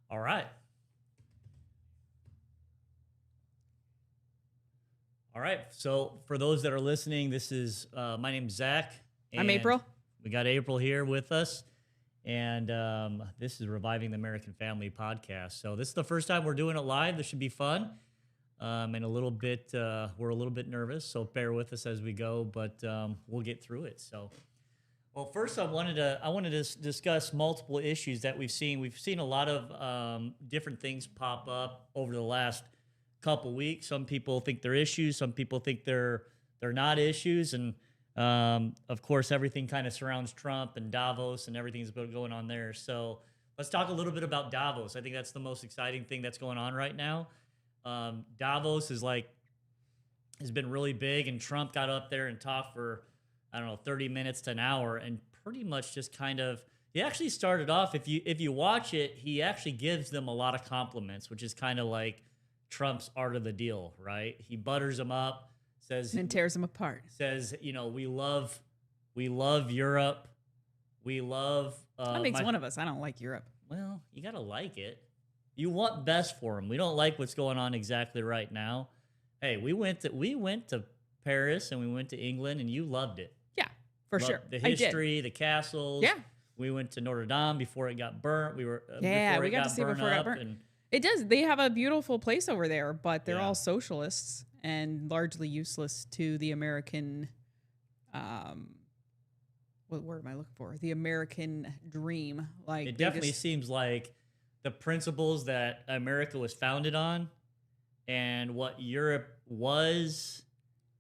All right. All right. So for those that are listening, this is my name's Zach. I'm April. We got April here with us. And this is Reviving the American Family podcast. So this is the first time we're doing it live. This should be fun. And we're a little bit nervous. So bear with us as we go, but we'll get through it. So, well, first I wanted to discuss multiple issues that we've seen. We've seen a lot of different things pop up over the last couple weeks. Some people think they're issues. Some people think they're not issues. And of course, everything kind of surrounds Trump and Davos and everything's going on there. So let's talk a little bit about Davos. I think that's the most exciting thing that's going on right now. Davos has been really big, and Trump got up there and talked for, 30 minutes to an hour, and pretty much just kind of, he actually started off, if you watch it, he actually gives them a lot of compliments, which is kind of like Trump's art of the deal, right? He butters them up, says, and tears them apart. Says, we love Europe. We love. That makes one of us. I don't like Europe. Well, you gotta like it. You want best for them. We don't like what's going on exactly right now. Hey, we went to Paris and we went to England, and you loved it. Yeah, for sure. The history, the castles. Yeah. We went to Notre Dame before it got burnt. We got to see before it got burnt. And it does. They have a beautiful place over there, but they're all socialists and largely useless to the American. What word am I looking for? The American dream. Like, it definitely seems like the principles that America was founded on and what Europe was,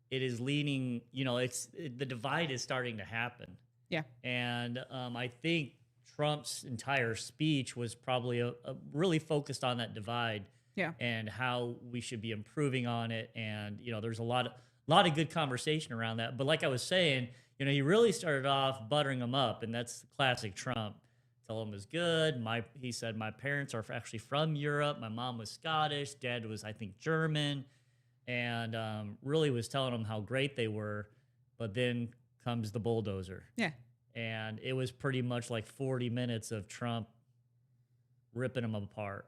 it is leaning, the divide is starting to happen. Yeah. And I think Trump's entire speech was probably really focused on that divide. Yeah. And how we should be improving on it. And, there's a lot of good conversation around that. But like I was saying, he really started off buttering them up, and that's classic Trump. Tell him it was good. He said, my parents are actually from Europe. My mom was Scottish. Dad was, I think, German. And really was telling them how great they were. But then comes the bulldozer. Yeah. And it was pretty much like 40 minutes of Trump ripping them apart.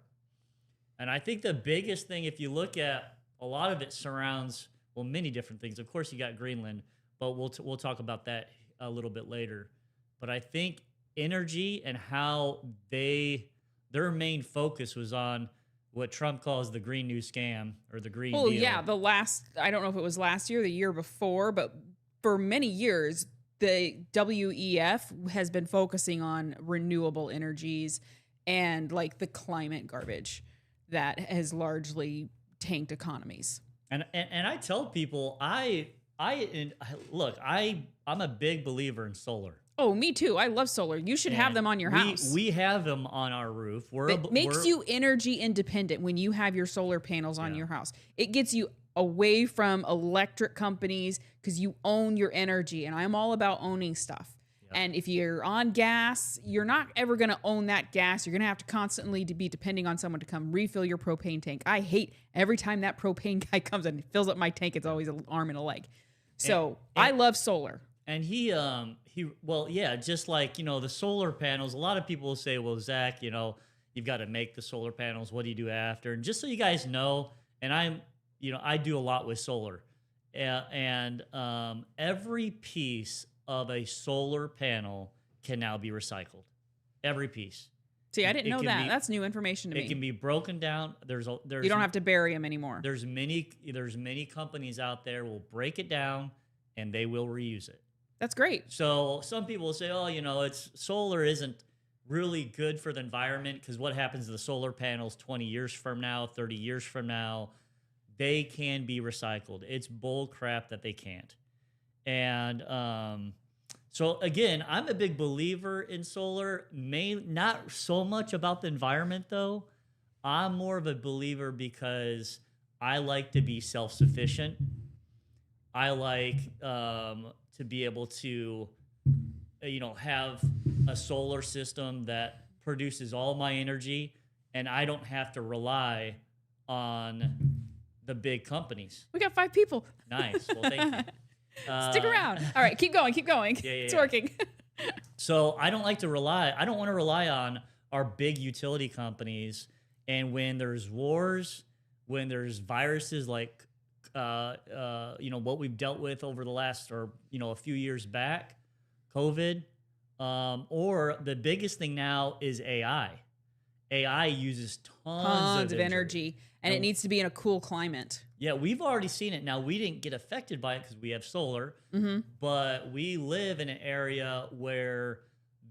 And I think the biggest thing, if you look at, a lot of it surrounds, many different things. Of course, you got Greenland, but we'll talk about that a little bit later. But I think energy and how their main focus was on what Trump calls the Green New Scam or the Green Deal. Oh, yeah. I don't know if it was last year, the year before, but for many years, the WEF has been focusing on renewable energies and like the climate garbage that has largely tanked economies. And I tell people, I'm a big believer in solar. Oh, me too. I love solar. You should have them on your house. We have them on our roof. It makes you energy independent when you have your solar panels on your house. It gets you away from electric companies because you own your energy. And I'm all about owning stuff. And if you're on gas, you're not ever going to own that gas. You're going to have to constantly be depending on someone to come refill your propane tank. I hate every time that propane guy comes and fills up my tank. It's always an arm and a leg. So I love solar. And just like, the solar panels, a lot of people will say, well, Zach, you've got to make the solar panels. What do you do after? And just so you guys know, and I do a lot with solar. And every piece of a solar panel can now be recycled. Every piece. See, I didn't know that. That's new information to me. It can be broken down. There's you don't have to bury them anymore. There's many companies out there will break it down and they will reuse it. That's great. So some people will say, solar isn't really good for the environment because what happens to the solar panels 20 years from now, 30 years from now, they can be recycled. It's bull crap that they can't. And so again, I'm a big believer in solar. Not so much about the environment though. I'm more of a believer because I like to be self-sufficient. I like to be able to, have a solar system that produces all my energy, and I don't have to rely on the big companies. We got 5 people. Nice. Well, thank you. Stick around. All right, keep going. Yeah, it's working. So I don't want to rely on are big utility companies. And when there's wars, when there's viruses like, what we've dealt with over the last, or, a few years back, COVID, or the biggest thing now is AI. AI uses tons Tons of of energy. energy, and it needs to be in a cool climate. Yeah, we've already seen it. Now, we didn't get affected by it because we have solar, but we live in an area where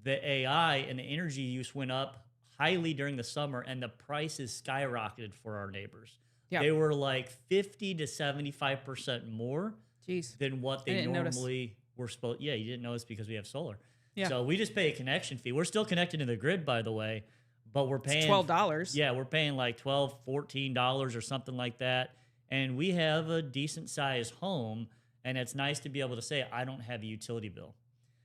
the AI and the energy use went up highly during the summer, and the prices skyrocketed for our neighbors. Yeah. They were like 50 to 75% more Jeez. than what I they didn't notice. normally were supposed. Yeah, you didn't notice because we have solar. Yeah. So we just pay a connection fee. We're still connected to the grid, by the way, but we're paying It's $12. Yeah, we're paying like $12, $14 or something like that. And we have a decent sized home, and it's nice to be able to say, I don't have a utility bill.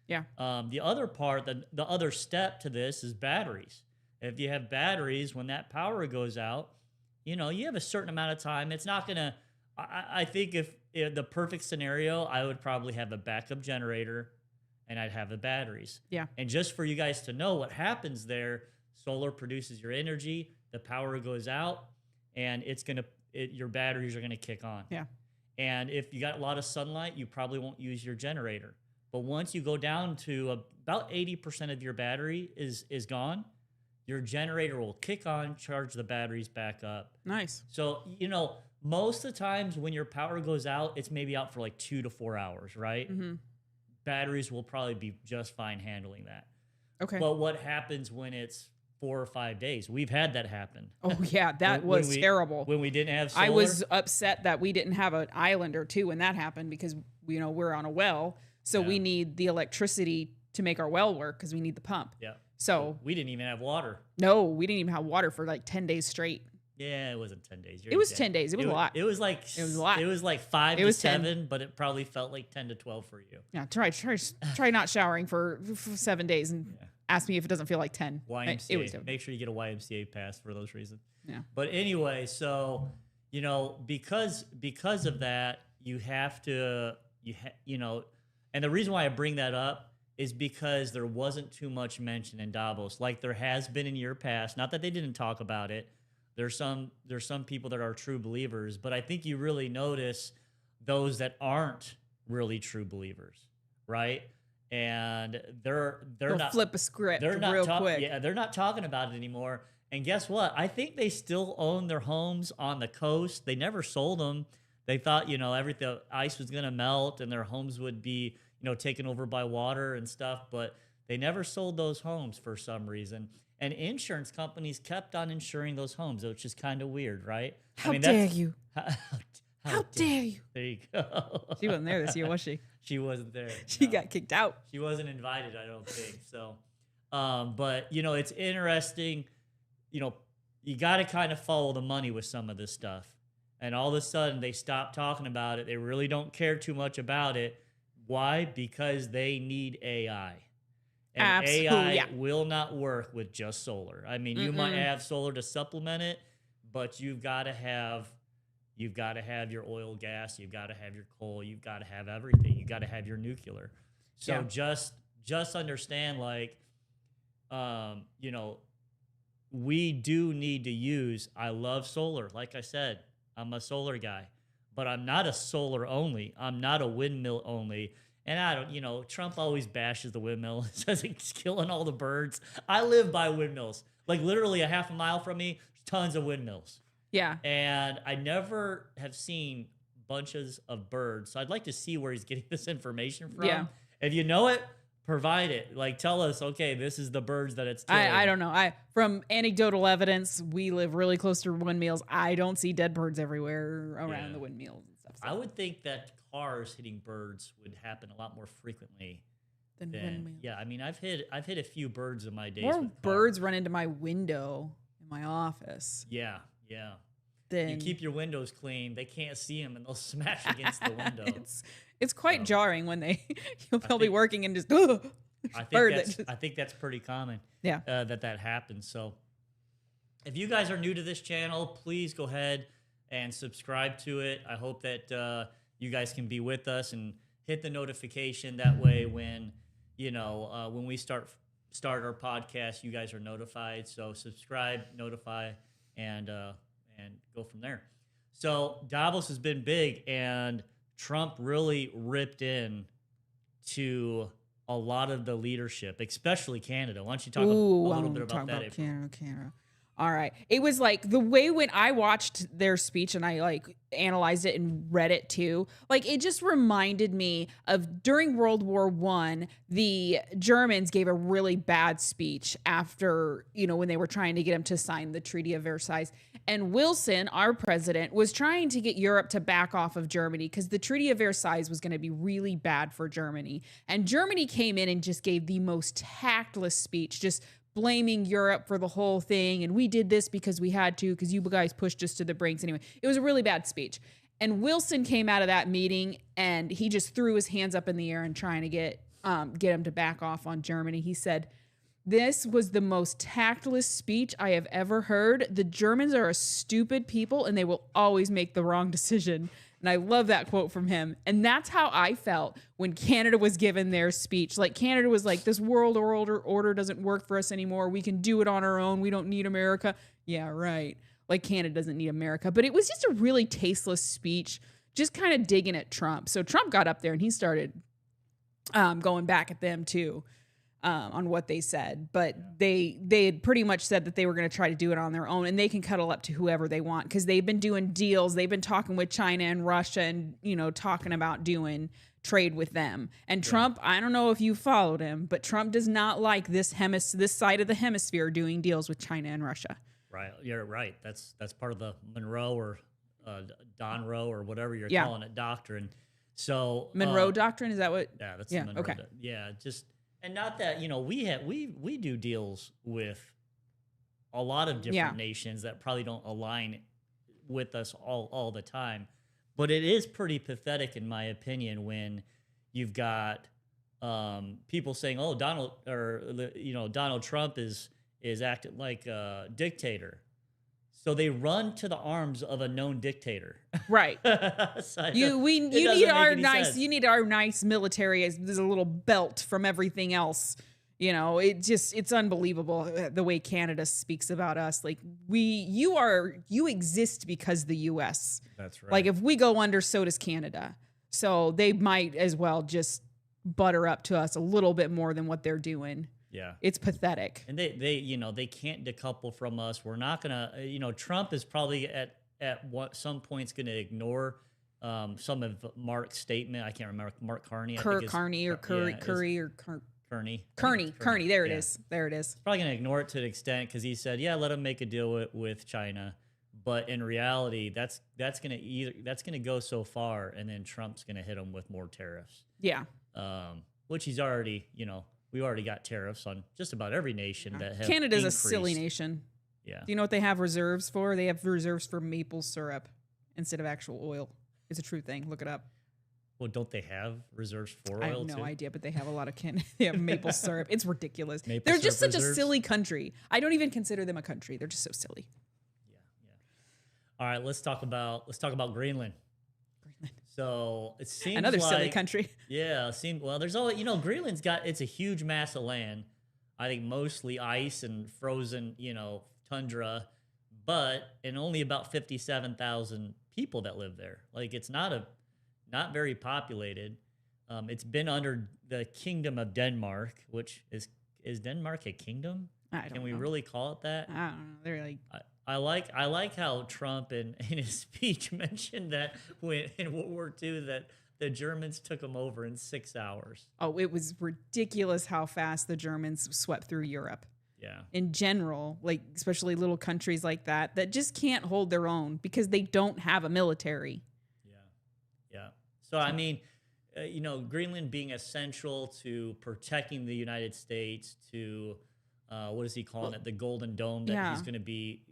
Yeah. The other part, the other step to this is batteries. If you have batteries, when that power goes out, you have a certain amount of time. It's not going to, I think if the perfect scenario, I would probably have a backup generator and I'd have the batteries. Yeah. And just for you guys to know what happens there, solar produces your energy, the power goes out, and your batteries are going to kick on. Yeah. And if you got a lot of sunlight, you probably won't use your generator. But once you go down to about 80% of your battery is gone, your generator will kick on, charge the batteries back up. Nice. So, most of the times when your power goes out, it's maybe out for like 2 to 4 hours, right? Mm-hmm. Batteries will probably be just fine handling that. Okay. But what happens when it's 4 or 5 days? We've had that happen. Oh yeah, that was terrible. When we didn't have solar. I was upset that we didn't have an island or two when that happened because we're on a well, so we need the electricity to make our well work because we need the pump. Yeah. So we didn't even have water. No, we didn't even have water for like 10 days straight. Yeah, it wasn't 10 days. It was 10 days. It was a lot. It was like a lot. It was like 5 to 7, but it probably felt like 10 to 12 for you. Yeah, try not showering for 7 days and ask me if it doesn't feel like 10. YMCA. It was Make sure you get a YMCA pass for those reasons. Yeah. But anyway, so because of that, you have to and the reason why I bring that up is because there wasn't too much mention in Davos, like there has been in year past. Not that they didn't talk about it. There's some people that are true believers, but I think you really notice those that aren't really true believers, right? And they'll not flip a script. They're not real quick. Yeah, they're not talking about it anymore. And guess what? I think they still own their homes on the coast. They never sold them. They thought the ice was gonna melt and their homes would be taken over by water and stuff, but they never sold those homes for some reason. And insurance companies kept on insuring those homes, which is kind of weird, right? How dare you? How dare you? There you go. She wasn't there this year, was she? She wasn't there. She got kicked out. She wasn't invited, I don't think. So, but it's interesting. You got to kind of follow the money with some of this stuff. And all of a sudden, they stop talking about it. They really don't care too much about it. Why? Because they need AI. And Absolutely, AI will not work with just solar. I mean, you might have solar to supplement it, but you've got to have your oil, gas, you've got to have your coal, you've got to have everything. You've got to have your nuclear. So just understand, like, we do need to use. I love solar. Like I said, I'm a solar guy, but I'm not a solar only. I'm not a windmill only. And I don't, Trump always bashes the windmill, says it's killing all the birds. I live by windmills. Like literally a half a mile from me, tons of windmills. Yeah. And I never have seen bunches of birds. So I'd like to see where he's getting this information from. Yeah. If you know it, provide it. Like tell us, okay, this is the birds that it's killing. I don't know. From anecdotal evidence, we live really close to windmills. I don't see dead birds everywhere around the windmills and stuff. So. I would think that cars hitting birds would happen a lot more frequently than windmills. Yeah, I mean, I've hit a few birds in my days. More birds run into my window in my office. Yeah, yeah. Then you keep your windows clean. They can't see them, and they'll smash against the window. It's quite jarring when they'll be working and just. I think that's pretty common. Yeah, that happens. So, if you guys are new to this channel, please go ahead and subscribe to it. I hope that you guys can be with us and hit the notification. That way, when we start start our podcast, you guys are notified. So subscribe, notify, and go from there. So Davos has been big, and Trump really ripped in to a lot of the leadership, especially Canada. Why don't you talk a Ooh, I little want bit to talk about that, about April? Canada. All right. It was like the way when I watched their speech and I like analyzed it and read it too, like it just reminded me of during World War One, the Germans gave a really bad speech after, when they were trying to get him to sign the Treaty of Versailles. And Wilson, our president, was trying to get Europe to back off of Germany because the Treaty of Versailles was going to be really bad for Germany. And Germany came in and just gave the most tactless speech, just blaming Europe for the whole thing. And we did this because we had to, because you guys pushed us to the brinks. Anyway, it was a really bad speech. And Wilson came out of that meeting and he just threw his hands up in the air and trying to get him to back off on Germany. He said, "This was the most tactless speech I have ever heard. The Germans are a stupid people and they will always make the wrong decision." And I love that quote from him. And that's how I felt when Canada was given their speech. Like Canada was like, this world order doesn't work for us anymore. We can do it on our own. We don't need America. Yeah, right. Like Canada doesn't need America. But it was just a really tasteless speech, just kind of digging at Trump. So Trump got up there and he started going back at them too. On what they said, but they had pretty much said that they were going to try to do it on their own, and they can cuddle up to whoever they want because they've been doing deals. They've been talking with China and Russia, and talking about doing trade with them. And Trump, I don't know if you followed him, but Trump does not like this side of the hemisphere doing deals with China and Russia. Right, you're right. That's part of the Monroe or Donroe or whatever you're Yeah. calling it doctrine. So Monroe Doctrine, is that what? yeah, that's Yeah, the Monroe. okay. Yeah, just and not that we do deals with a lot of different nations that probably don't align with us all the time, but it is pretty pathetic in my opinion when you've got people saying, "Oh, Donald Trump is acting like a dictator." So they run to the arms of a known dictator. Right. So You it need doesn't our make any nice sense. you need our nice military as there's a little belt from everything else. It's unbelievable the way Canada speaks about us. Like you exist because the US. That's right. Like if we go under, so does Canada. So they might as well just butter up to us a little bit more than what they're doing. Yeah. It's pathetic. And they can't decouple from us. We're not gonna, Trump is probably at some points going to ignore some of Mark's statement. I can't remember Mark Carney. Kearney or Curry or Kearney. Kearney. There it is. There it is. Probably going to ignore it to an extent because he said, "Yeah, let him make a deal with China." But in reality, that's going to go so far, and then Trump's going to hit him with more tariffs. Yeah. Which he's already, we already got tariffs on just about every nation that have Canada's increased. a silly nation. Yeah. Do you know what they have reserves for? They have reserves for maple syrup instead of actual oil. It's a true thing. Look it up. Well, don't they have reserves for oil I have no too? idea, but they have a lot of they have maple syrup. It's ridiculous. Maple They're just syrup such a reserves? silly country. I don't even consider them a country. They're just so silly. All right, let's talk about Greenland. So it seems Another silly like- country. Yeah, there's always Greenland's it's a huge mass of land. I think mostly ice and frozen, tundra, and only about 57,000 people that live there. Like it's not very populated. It's been under the Kingdom of Denmark, which is Denmark a kingdom? I don't Can we know. really call it that? I don't know. They're like, I like how Trump in his speech mentioned that when in World War II that the Germans took them over in 6 hours. oh, it was ridiculous how fast the Germans swept through Europe. Yeah. In general, like especially little countries like that just can't hold their own because they don't have a military. Yeah. So I mean, Greenland being essential to protecting the United States, to what is he calling it? The Golden Dome that he's going to be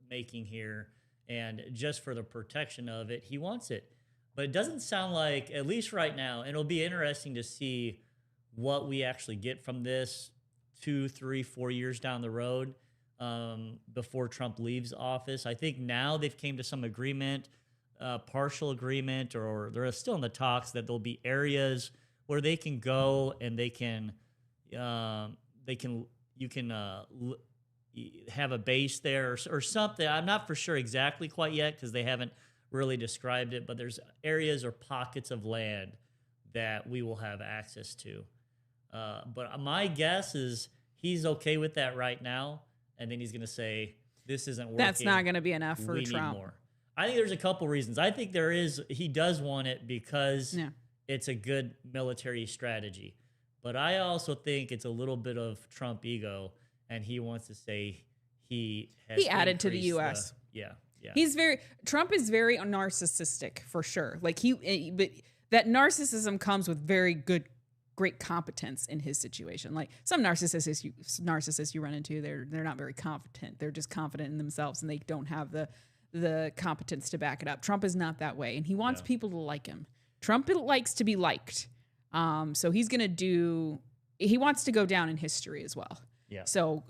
making here, and just for the protection of it, he wants it. But it doesn't sound like, at least right now, and it'll be interesting to see what we actually get from this 2, 3, 4 years down the road before Trump leaves office. I think now they've came to some agreement, partial agreement, or they're still in the talks that there'll be areas where they can go and they can they can you can have a base there or something. I'm not for sure exactly quite yet because they haven't really described it, but there's areas or pockets of land that we will have access to. But my guess is he's okay with that right now, and then he's going to say, "This isn't working. That's not going to be enough for We need Trump. more." I think there's a couple reasons. I think there is. He does want it because Yeah. it's a good military strategy, but I also think it's a little bit of Trump ego, and he wants to say he added to the increased U.S. Yeah, yeah. Trump is very narcissistic for sure. Like but that narcissism comes with great competence in his situation. Like some narcissists you run into, they're not very competent. They're just confident in themselves and they don't have the competence to back it up. Trump is not that way, and he wants people to like him. Trump likes to be liked. So he wants to go down in history as well. Yeah. So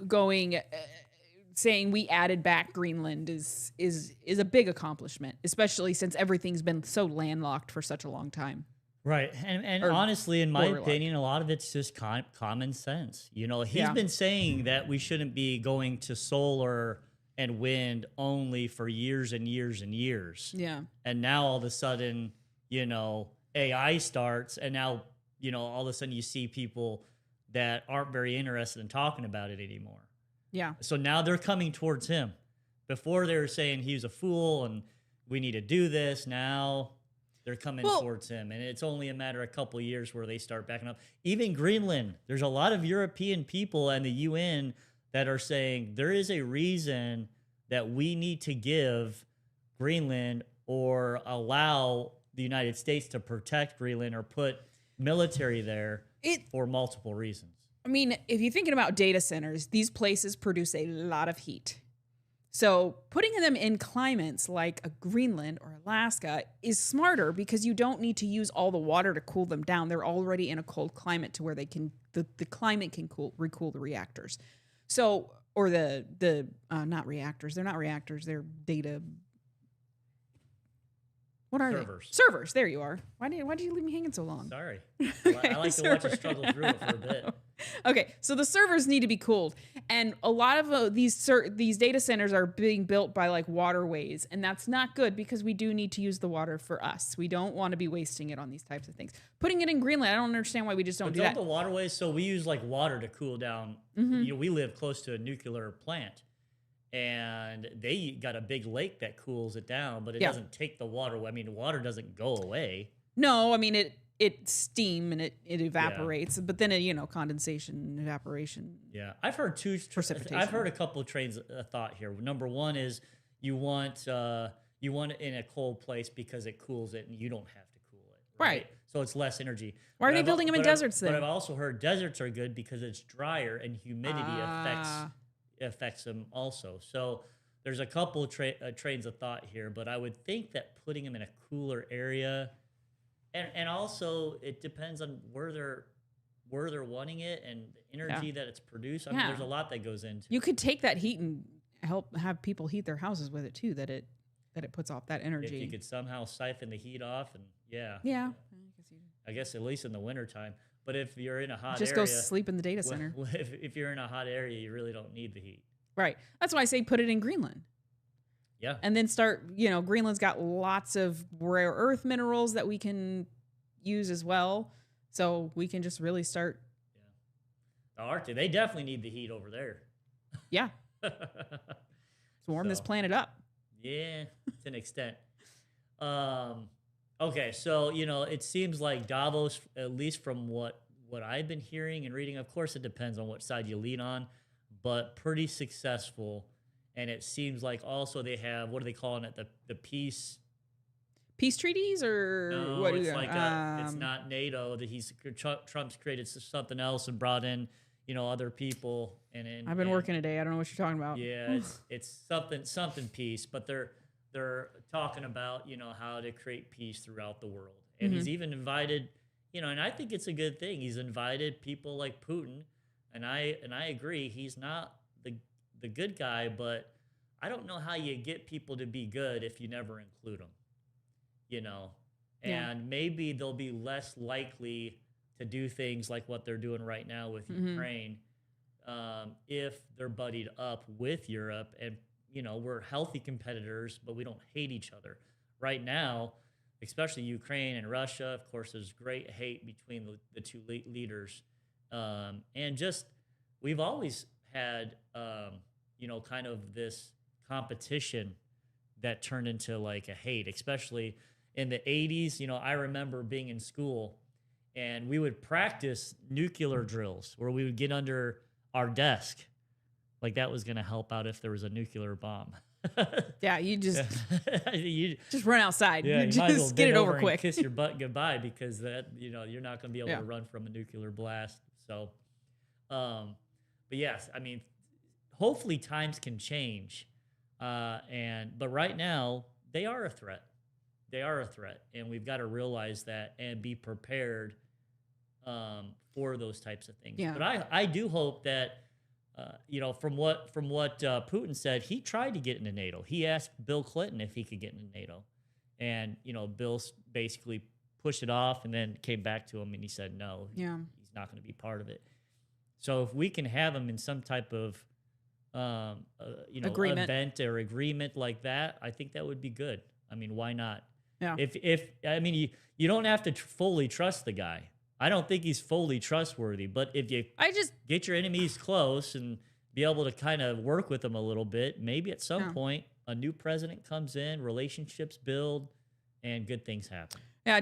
saying we added back Greenland is a big accomplishment, especially since everything's been so landlocked for such a long time. Right. And honestly, in my opinion, a lot of it's just common sense. You know, he's been saying that we shouldn't be going to solar and wind only for years and years and years. Yeah. And now all of a sudden, you know, AI starts, and now, you know, all of a sudden you see people that aren't very interested in talking about it anymore. Yeah. So now they're coming towards him. Before they were saying he was a fool and we need to do this. Now they're coming towards him. And it's only a matter of a couple of years where they start backing up. Even Greenland, there's a lot of European people and the UN that are saying there is a reason that we need to give Greenland or allow the United States to protect Greenland or put military there for multiple reasons. I mean, if you're thinking about data centers, these places produce a lot of heat. So putting them in climates like a Greenland or Alaska is smarter because you don't need to use all the water to cool them down. They're already in a cold climate to where the climate can recool the reactors. So, or not reactors. They're not reactors. They're data. What are Servers. they? Servers. There you are. Why did you leave me hanging so long? Sorry. I like to watch you struggle through it for a bit. Okay, so the servers need to be cooled, and a lot of these data centers are being built by like waterways, and that's not good because we do need to use the water for us. We don't want to be wasting it on these types of things. Putting it in Greenland, I don't understand why we just don't do that. The waterways, so we use like water to cool down. Mm-hmm. You know, we live close to a nuclear plant, and they got a big lake that cools it down, but it doesn't take the water. I mean, the water doesn't go away. No, I mean it's steam and it evaporates, but then condensation, evaporation. Yeah, I've heard precipitation. I've heard a couple of trains of thought here. Number one is you want it in a cold place because it cools it, and you don't have to cool it. Right. So it's less energy. Why are they building them in deserts then? But I've also heard deserts are good because it's drier and humidity affects them also. So there's a couple of trains of thought here, but I would think that putting them in a cooler area. And also, it depends on where they're wanting it and the energy that it's produced. I mean, there's a lot that goes into it. You could take that heat and help have people heat their houses with it too. That it puts off that energy. If you could somehow siphon the heat off, and yeah. I guess at least in the wintertime. But if you're in a hot just area, go sleep in the data center. If you're in a hot area, you really don't need the heat. Right. That's why I say put it in Greenland. Yeah. And then Greenland's got lots of rare earth minerals that we can use as well. So we can just really start. Yeah. The Arctic, they definitely need the heat over there. Yeah. To warm this planet up. Yeah, to an extent. Okay, so, it seems like Davos, at least from what I've been hearing and reading, of course it depends on what side you lean on, but pretty successful. And it seems like also they have, what are they calling it? The peace treaties, or no, what? It's like it's not NATO. That Trump's created something else and brought in, other people. And I've been working today. I don't know what you're talking about. Yeah, it's something peace, but they're talking about how to create peace throughout the world. And he's even invited, and I think it's a good thing. He's invited people like Putin, and I agree. He's not the good guy, but I don't know how you get people to be good if you never include them, and maybe they'll be less likely to do things like what they're doing right now with Ukraine if they're buddied up with Europe and, we're healthy competitors, but we don't hate each other. Right now, especially Ukraine and Russia, of course, there's great hate between the two leaders. And just, we've always had, kind of this competition that turned into like a hate, especially in the 80s. I remember being in school and we would practice nuclear drills where we would get under our desk. Like that was going to help out if there was a nuclear bomb. Yeah, you just you, just run outside. yeah, You you might as well just get bend it over over and quick. kiss your butt goodbye because that, you're not going to be able Yeah. to run from a nuclear blast. So, um, but yes, I mean, hopefully times can change. But right now they are a threat. They are a threat, and we've got to realize that and be prepared for those types of things. Yeah. But I do hope that from what Putin said, he tried to get into NATO. He asked Bill Clinton if he could get into NATO, and Bill basically pushed it off, and then came back to him and he said no. Yeah. He's not going to be part of it. So if we can have him in some type of Agreement. event or agreement like that, I think that would be good. I mean, why not? Yeah. If I mean, you don't have to fully trust the guy. I don't think he's fully trustworthy, but if you get your enemies close and be able to kind of work with them a little bit, maybe at some point a new president comes in, relationships build, and good things happen. Yeah,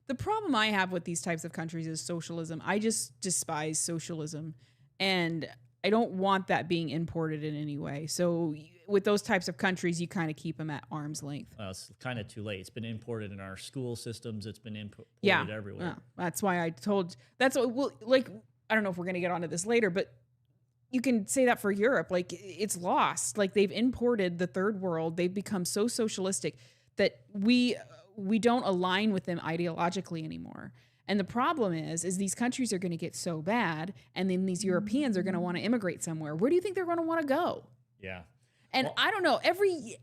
the problem I have with these types of countries is socialism. I just despise socialism, and I don't want that being imported in any way. So with those types of countries, you kind of keep them at arm's length. It's kind of too late. It's been imported in our school systems. It's been imported everywhere. Yeah, that's why that's what, well, like, I don't know if we're going to get onto this later, but you can say that for Europe. Like, it's lost. Like, they've imported the third world. They've become so socialistic that we don't align with them ideologically anymore. And the problem is these countries are going to get so bad, and then these Europeans are going to want to immigrate somewhere. Where do you think they're going to want to go? Yeah. And I don't know, every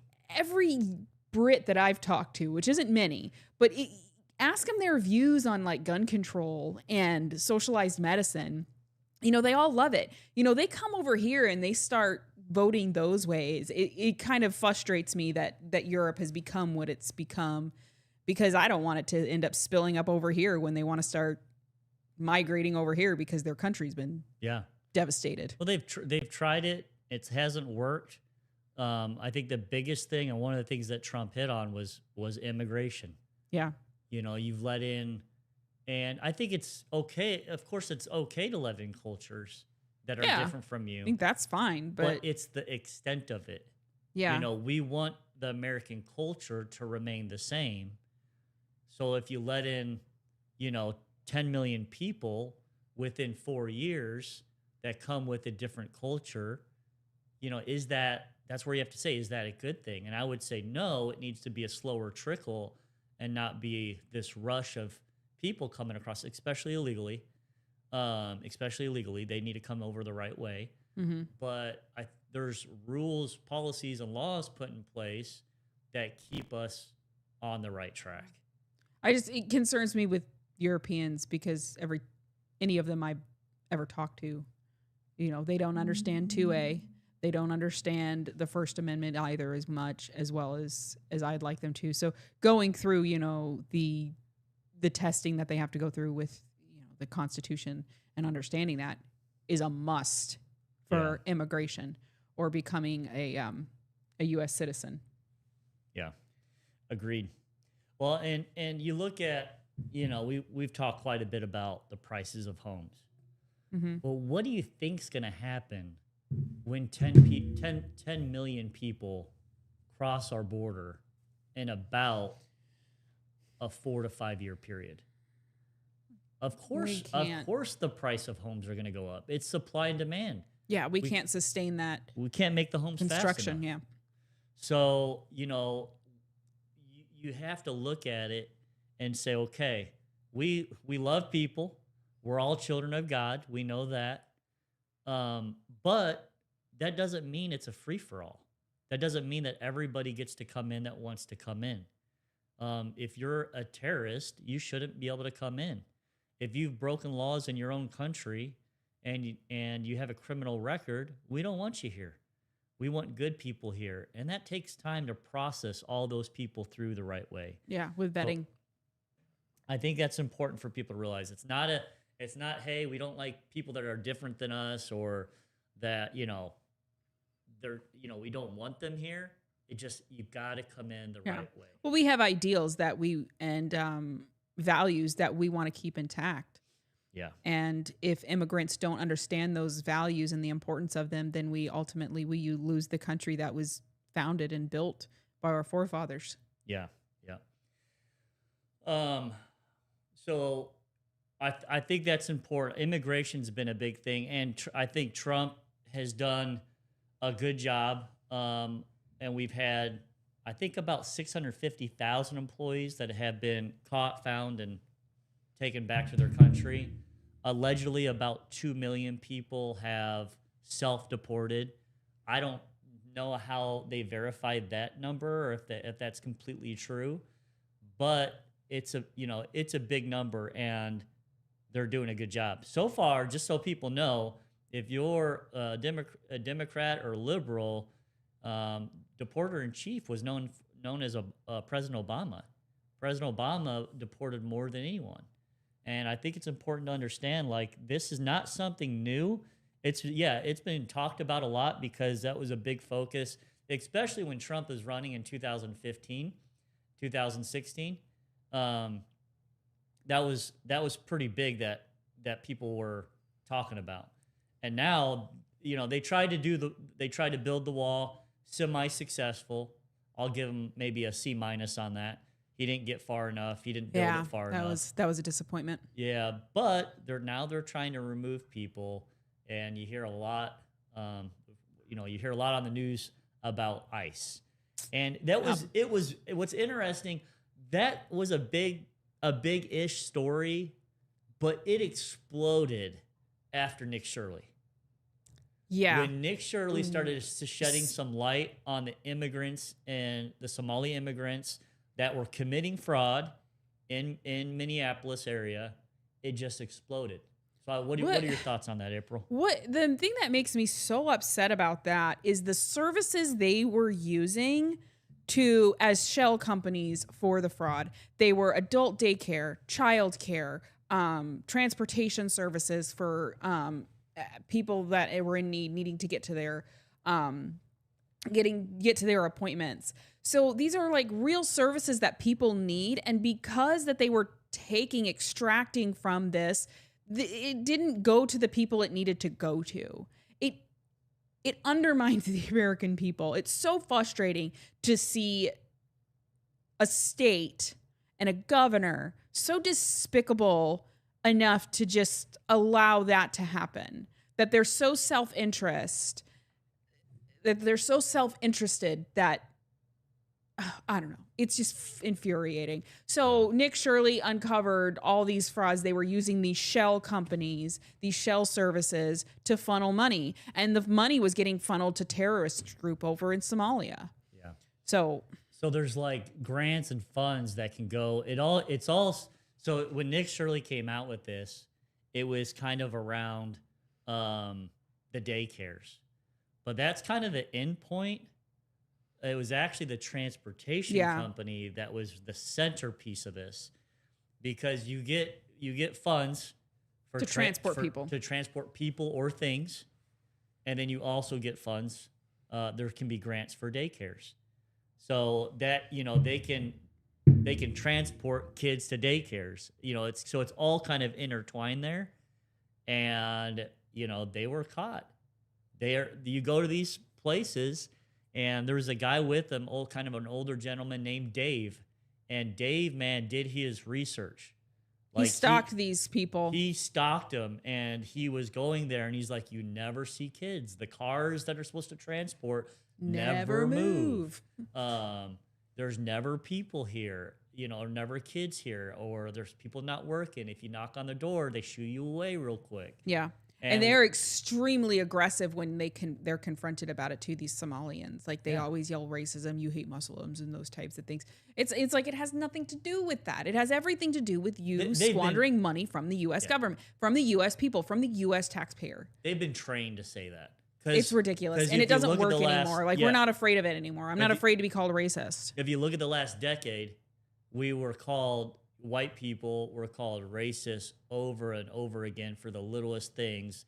Brit that I've talked to, which isn't many, but ask them their views on like gun control and socialized medicine. They all love it. They come over here and they start voting those ways. It kind of frustrates me that Europe has become what it's become, because I don't want it to end up spilling up over here when they want to start migrating over here because their country's been devastated. Well, they've tried it. It hasn't worked. I think the biggest thing, and one of the things that Trump hit on, was immigration. Yeah. You've let in, and I think it's okay. Of course, it's okay to let in cultures that are different from you. I think that's fine, but it's the extent of it. Yeah. We want the American culture to remain the same. So if you let in, 10 million people within 4 years that come with a different culture, that's where you have to say, is that a good thing? And I would say, no, it needs to be a slower trickle and not be this rush of people coming across, especially illegally. They need to come over the right way. Mm-hmm. But there's rules, policies, and laws put in place that keep us on the right track. It concerns me with Europeans because any of them I've ever talked to, they don't understand 2A. They don't understand the First Amendment either as much as well as I'd like them to. So going through, the testing that they have to go through with, the Constitution and understanding that is a must for immigration or becoming a U.S. citizen. Yeah, agreed. Well, and you look at, we've talked quite a bit about the prices of homes. Mm-hmm. Well, what do you think's going to happen when 10 million people cross our border in about a 4 to 5 year period? Of course, the price of homes are going to go up. It's supply and demand. Yeah, we can't sustain that. We can't make the homes construction. Fast enough. Yeah. So, you have to look at it and say, okay, we love people. We're all children of God. We know that. But that doesn't mean it's a free-for-all. That doesn't mean that everybody gets to come in that wants to come in. If you're a terrorist, you shouldn't be able to come in. If you've broken laws in your own country and you have a criminal record, we don't want you here. We want good people here. And that takes time to process all those people through the right way. Yeah, with So vetting. I think that's important for people to realize. It's not, hey, we don't like people that are different than us, or that, we don't want them here. It just, you got to come in the Yeah. right way. Well, we have ideals that we and values that we want to keep intact. Yeah. And if immigrants don't understand those values and the importance of them, then we ultimately you lose the country that was founded and built by our forefathers. Yeah. Yeah. Um, so I think that's important. Immigration's been a big thing, and I think Trump has done a good job. And we've had, I think, about 650,000 employees that have been caught, found, and taken back to their country. Allegedly, about 2 million people have self-deported. I don't know how they verified that number, or if that's completely true, but it's a big number, and they're doing a good job so far. Just so people know, if you're a Democrat or liberal, deporter in chief was known as President Obama. President Obama deported more than anyone. And I think it's important to understand, like, this is not something new. It's been talked about a lot because that was a big focus, especially when Trump was running in 2015, 2016. That was pretty big, that people were talking about. And now, they tried to build the wall, semi-successful. I'll give him maybe a C- on that. He didn't get far enough. He didn't build it far enough. That was a disappointment. Yeah, but they're trying to remove people, and you hear a lot. You hear a lot on the news about ICE, and what's interesting. That was a big-ish story, but it exploded after Nick Shirley. Yeah. When Nick Shirley started shedding some light on the immigrants and the Somali immigrants that were committing fraud in Minneapolis area, it just exploded. So what are your thoughts on that, April? The thing that makes me so upset about that is the services they were using as shell companies for the fraud. They were adult daycare, child care, transportation services for people that were in need, needing to get to their get to their appointments. So these are like real services that people need, and because that they were extracting from this, it didn't go to the people it needed to go to. It undermines the American people. It's so frustrating to see a state and a governor so despicable enough to just allow that to happen. That they're so self-interested that I don't know. It's just infuriating. So Nick Shirley uncovered all these frauds. They were using these shell companies, these shell services to funnel money. And the money was getting funneled to terrorist group over in Somalia. Yeah. So there's like grants and funds that can go. So when Nick Shirley came out with this, it was kind of around the daycares. But that's kind of the end point. It was actually the transportation company that was the centerpiece of this, because you get funds to transport people or things, and then you also get funds. There can be grants for daycares, so that they can transport kids to daycares. It's all kind of intertwined there, and they were caught. You go to these places. And there was a guy with them, kind of an older gentleman named Dave. And Dave, man, did his research. He stalked these people. He stalked them, and he was going there, and he's like, you never see kids. The cars that are supposed to transport never move. There's never people here, or never kids here, or there's people not working. If you knock on the door, they shoo you away real quick. Yeah. And And they're extremely aggressive when they're confronted about it too, these Somalians. Like they yeah, always yell racism, you hate Muslims and those types of things. It's like it has nothing to do with that. It has everything to do with you they've been squandering money from the US yeah, government, from the US people, from the US taxpayer. they've been trained to say that It's ridiculous. because And it if you doesn't look at the work last anymore. Like we're not afraid of it anymore. I'm not if you, afraid to be called racist. if you look at the last decade, we were called white people were called racist over and over again for the littlest things.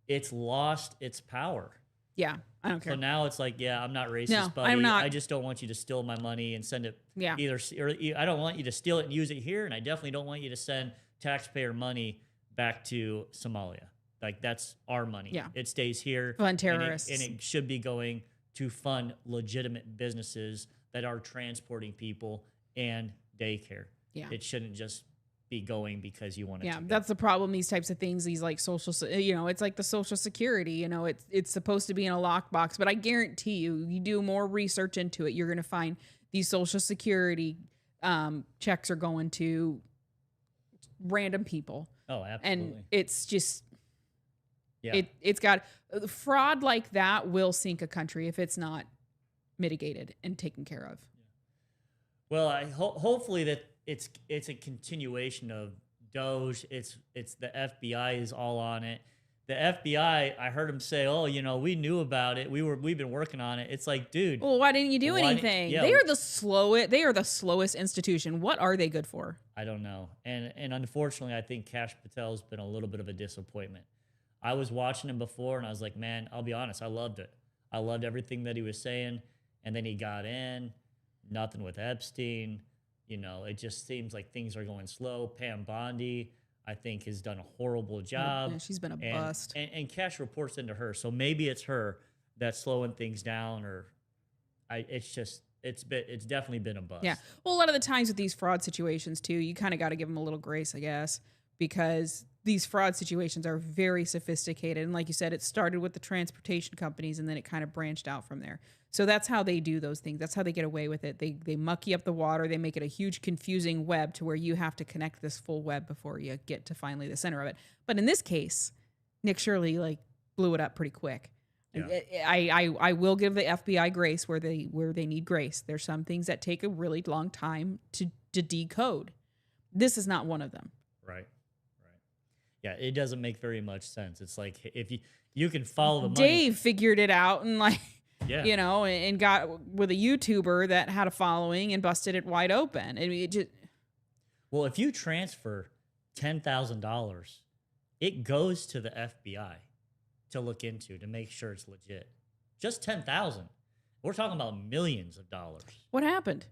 It's lost its power. Yeah, I don't So care. now it's like, yeah, I'm not No, racist, buddy. I'm not. I just don't want you to steal my money and send it Yeah. or I don't want you to steal it and use it here, and I definitely don't want you to send taxpayer money back to Somalia. Like that's our money. Yeah. It stays here. Fund and terrorists. it should be going to fund legitimate businesses that are transporting people and daycare. Yeah. It shouldn't just be going because you want it Yeah, to go. that's the problem. These types of things, these like it's like the social security, it's supposed to be in a lockbox, but I guarantee you do more research into it, you're going to find these social security checks are going to random people. Oh, absolutely. And it's just, yeah. it's got fraud like that will sink a country if it's not mitigated and taken care of. Well, hopefully that it's a continuation of Doge. It's the FBI is all on it. The FBI, I heard him say, "Oh, we knew about it. We've been working on it." It's like, dude, Well, why didn't you do anything? yeah, They are the slowest institution. What are they good for? I don't know. And unfortunately, I think Kash Patel's been a little bit of a disappointment. I was watching him before, and I was like, man, I'll be honest, I loved it. I loved everything that he was saying, and then he got in. Nothing with Epstein. It just seems like things are going slow. Pam Bondi, I think, has done a horrible job. Yeah, she's been a bust. And Cash reports into her, so maybe it's her that's slowing things down, or it's definitely been a bust. Yeah. Well, a lot of the times with these fraud situations too, you kind of got to give them a little grace, I guess, because these fraud situations are very sophisticated. And like you said, it started with the transportation companies and then it kind of branched out from there. So that's how they do those things. That's how they get away with it. They mucky up the water. They make it a huge confusing web to where you have to connect this full web before you get to finally the center of it. But in this case, Nick Shirley blew it up pretty quick. Yeah. I will give the FBI grace where they need grace. There's some things that take a really long time to decode. This is not one of them. Right. Yeah, it doesn't make very much sense. It's like if you can follow the money. Dave figured it out and yeah. And got with a YouTuber that had a following and busted it wide open. I mean, it just. Well, if you transfer $10,000, it goes to the FBI to look into to make sure it's legit. Just 10,000. We're talking about millions of dollars. What happened?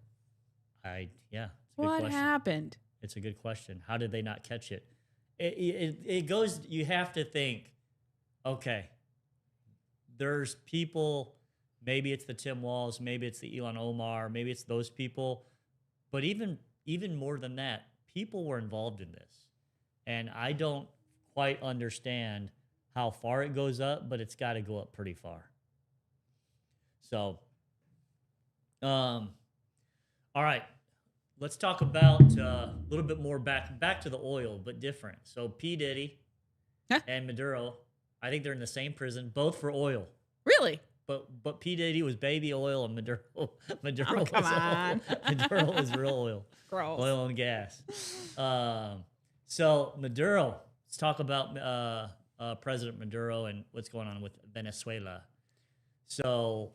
What happened? It's a good question. How did they not catch it? It goes. You have to think. Okay. There's people. Maybe it's the Tim Walls. Maybe it's the Elon Omar. Maybe it's those people. But even more than that, people were involved in this, and I don't quite understand how far it goes up, but it's got to go up pretty far. So, all right, let's talk about a little bit more back to the oil, but different. So P. Diddy and Maduro, I think they're in the same prison, both for oil. Really? But P. Diddy was baby oil, and Maduro come on. Maduro was real oil. Gross. Oil and gas. So Maduro, let's talk about President Maduro and what's going on with Venezuela. So,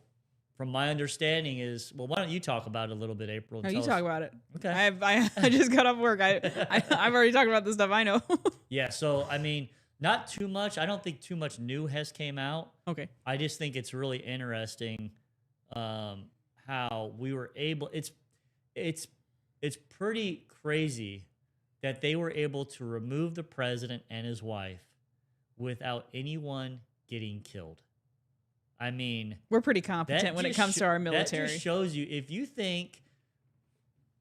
from my understanding is, well, why don't you talk about it a little bit, April? No, you talk about it. Okay. I just got off work. I've already talked about the stuff I know. Yeah. So, I mean, not too much. I don't think too much new has came out. Okay. I just think it's really interesting how we were able. It's pretty crazy that they were able to remove the president and his wife without anyone getting killed. I mean, we're pretty competent when it comes to our military. That just shows you, if you think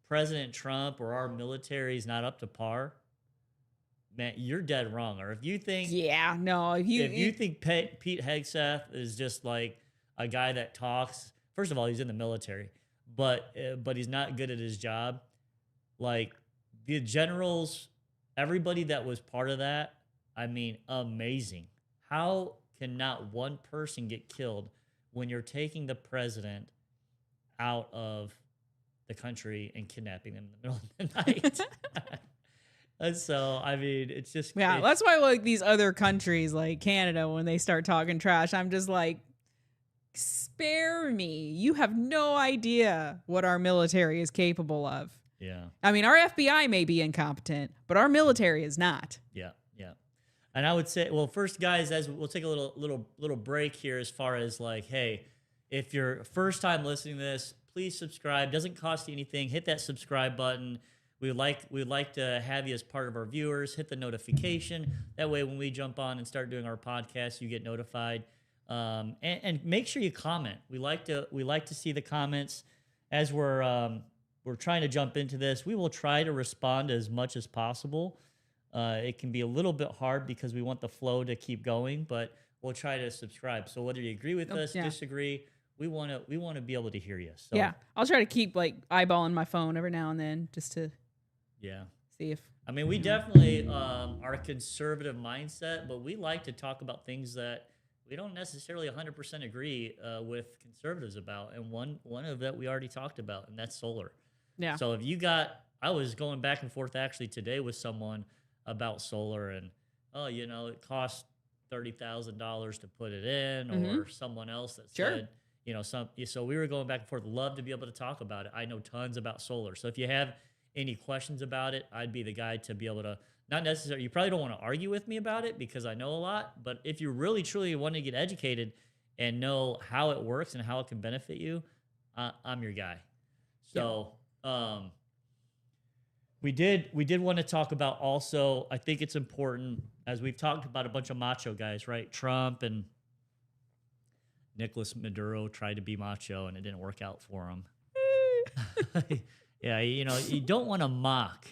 President Trump or our military is not up to par, man, you're dead wrong. Or if you think, if you think Pete Hegseth is just like a guy that talks. First of all, he's in the military, but he's not good at his job. Like the generals, everybody that was part of that, I mean, amazing. How can not one person get killed when you're taking the president out of the country and kidnapping them in the middle of the night? And so, I mean, it's just, Yeah, it's, that's why like these other countries like Canada, when they start talking trash, I'm just like, spare me. You have no idea what our military is capable of. yeah, I mean, our FBI may be incompetent, but our military is not. yeah, yeah. And I would say, well, first, guys, as we'll take a little break here, as far as like, hey, if you're first time listening to this, please subscribe. Doesn't cost you anything. Hit that subscribe button. We'd like to have you as part of our viewers. Hit the notification. That way, when we jump on and start doing our podcast, you get notified. And make sure you comment. We like to see the comments as we're trying to jump into this. We will try to respond as much as possible. It can be a little bit hard because we want the flow to keep going, but we'll try to subscribe. So whether you agree with us, Yeah. disagree, we want to be able to hear you. So Yeah, I'll try to keep like eyeballing my phone every now and then just to yeah. see if. I mean, we definitely are a conservative mindset, but we like to talk about things that we don't necessarily 100% agree with conservatives about. And one of that we already talked about, and that's solar. Yeah. So I was going back and forth actually today with someone about solar, and it costs $30,000 to put it in, or someone else that Sure. said, so we were going back and forth. Love to be able to talk about it. I know tons about solar. So if you have any questions about it, I'd be the guy to be able to, not necessarily, you probably don't want to argue with me about it because I know a lot, but if you really truly want to get educated and know how it works and how it can benefit you, I'm your guy. So, we did want to talk about also, I think it's important, as we've talked about a bunch of macho guys, right? Trump and Nicolas Maduro tried to be macho and it didn't work out for him. Yeah, you don't want to mock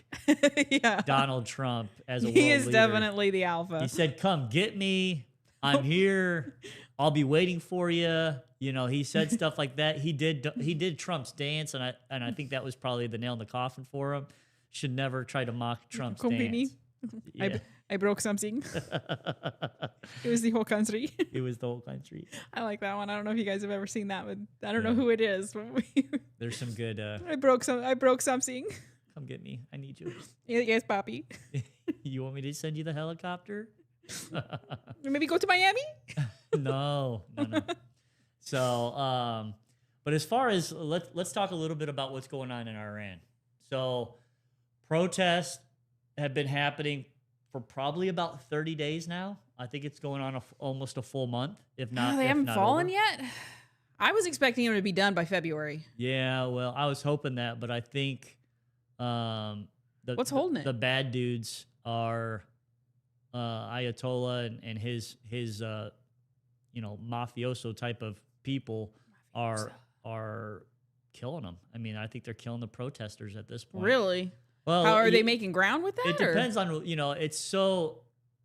Yeah. Donald Trump as a world He is leader. definitely the alpha. He said, "Come get me. I'm here. I'll be waiting for you." He said stuff like that. He did Trump's dance, and I think that was probably the nail in the coffin for him. Should never try to mock Trump's Company. dance. Yeah. I broke something. It was the whole country. It was the whole country. I like that one. I don't know if you guys have ever seen that, but I don't know who it is. But There's some good. I broke something. Come get me. I need you. Yes, Poppy. You want me to send you the helicopter? Maybe go to Miami. No. So, but as far as let's talk a little bit about what's going on in Iran. So, protests have been happening for probably about 30 days now. I think it's going on almost a full month, if not. They haven't fallen over. yet. I was expecting them to be done by February. Yeah, well, I was hoping that, but I think What's holding it? The bad dudes are Ayatollah and his mafioso type of people are killing them. I mean, I think they're killing the protesters at this point. Really? Well, how are they making ground with that? It depends on it's so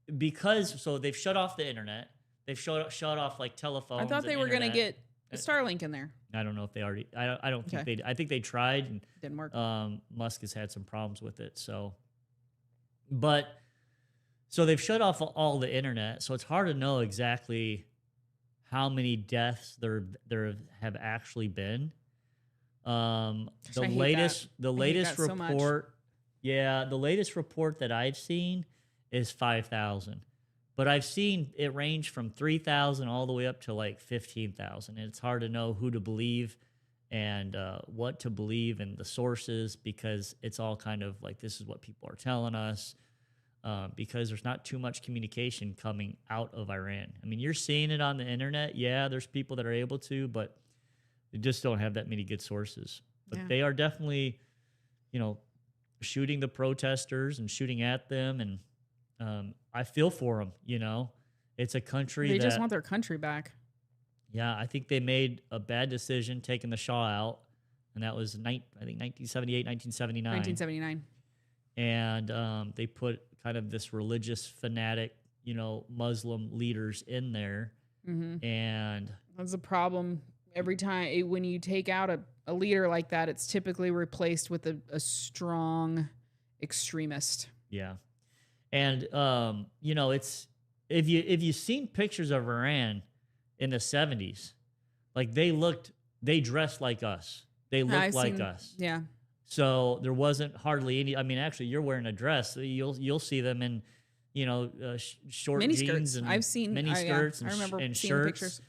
they've shut off the internet. They've shut off like telephones. I thought they were going to get Starlink in there. I don't know if they already. I don't think they. I think they tried and didn't work. Musk has had some problems with it. So they've shut off all the internet. So it's hard to know exactly how many deaths there have actually been. The latest report. Yeah, the latest report that I've seen is 5,000. But I've seen it range from 3,000 all the way up to like 15,000. And it's hard to know who to believe and what to believe and the sources, because it's all kind of like, this is what people are telling us, because there's not too much communication coming out of Iran. I mean, you're seeing it on the internet. Yeah, there's people that are able to, but they just don't have that many good sources. But they are definitely, shooting the protesters and shooting at them. And I feel for them, It's a country They just want their country back. Yeah, I think they made a bad decision taking the Shah out. And that was, I think, 1978, 1979. 1979. And they put kind of this religious fanatic, Muslim leaders in there. Mm-hmm. And that's a problem. Every time when you take out a leader like that, it's typically replaced with a strong extremist. Yeah. And, if you seen pictures of Iran in the 70s, like they dressed like us. They looked I've like seen, us. yeah, So there wasn't hardly any. I mean, actually, you're wearing a dress. So you'll see them in, short mini jeans skirts. and I've seen, mini yeah, skirts I remember and seeing the shirts. pictures.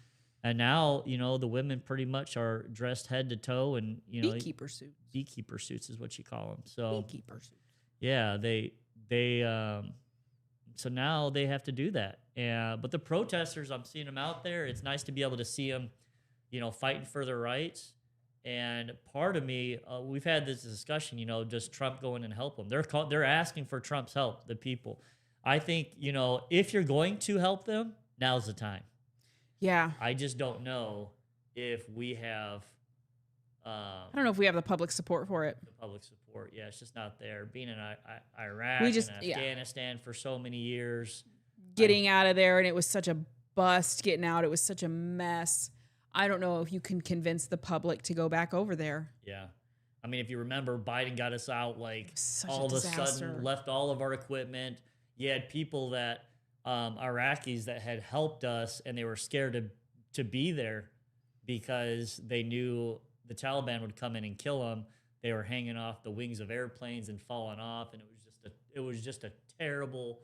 And now, the women pretty much are dressed head to toe, and Beekeeper suits. beekeeper suits is what you call them. So Beekeeper suits. yeah, they so now they have to do that. But the protesters, I'm seeing them out there. It's nice to be able to see them, fighting for their rights. And part of me, we've had this discussion. Does Trump go in and help them? They're asking for Trump's help. The people. I think if you're going to help them, now's the time. Yeah. I just don't know if we have I don't know if we have the public support for it. the public support. Yeah, it's just not there. Being in Iraq We just, and yeah, Afghanistan for so many years. getting out of there, and it was such a bust getting out. It was such a mess. I don't know if you can convince the public to go back over there. Yeah. I mean, if you remember, Biden got us out like Such a all of a disaster. sudden, left all of our equipment. You had people that, Iraqis that had helped us, and they were scared to be there because they knew the Taliban would come in and kill them. They were hanging off the wings of airplanes and falling off, and it was just a terrible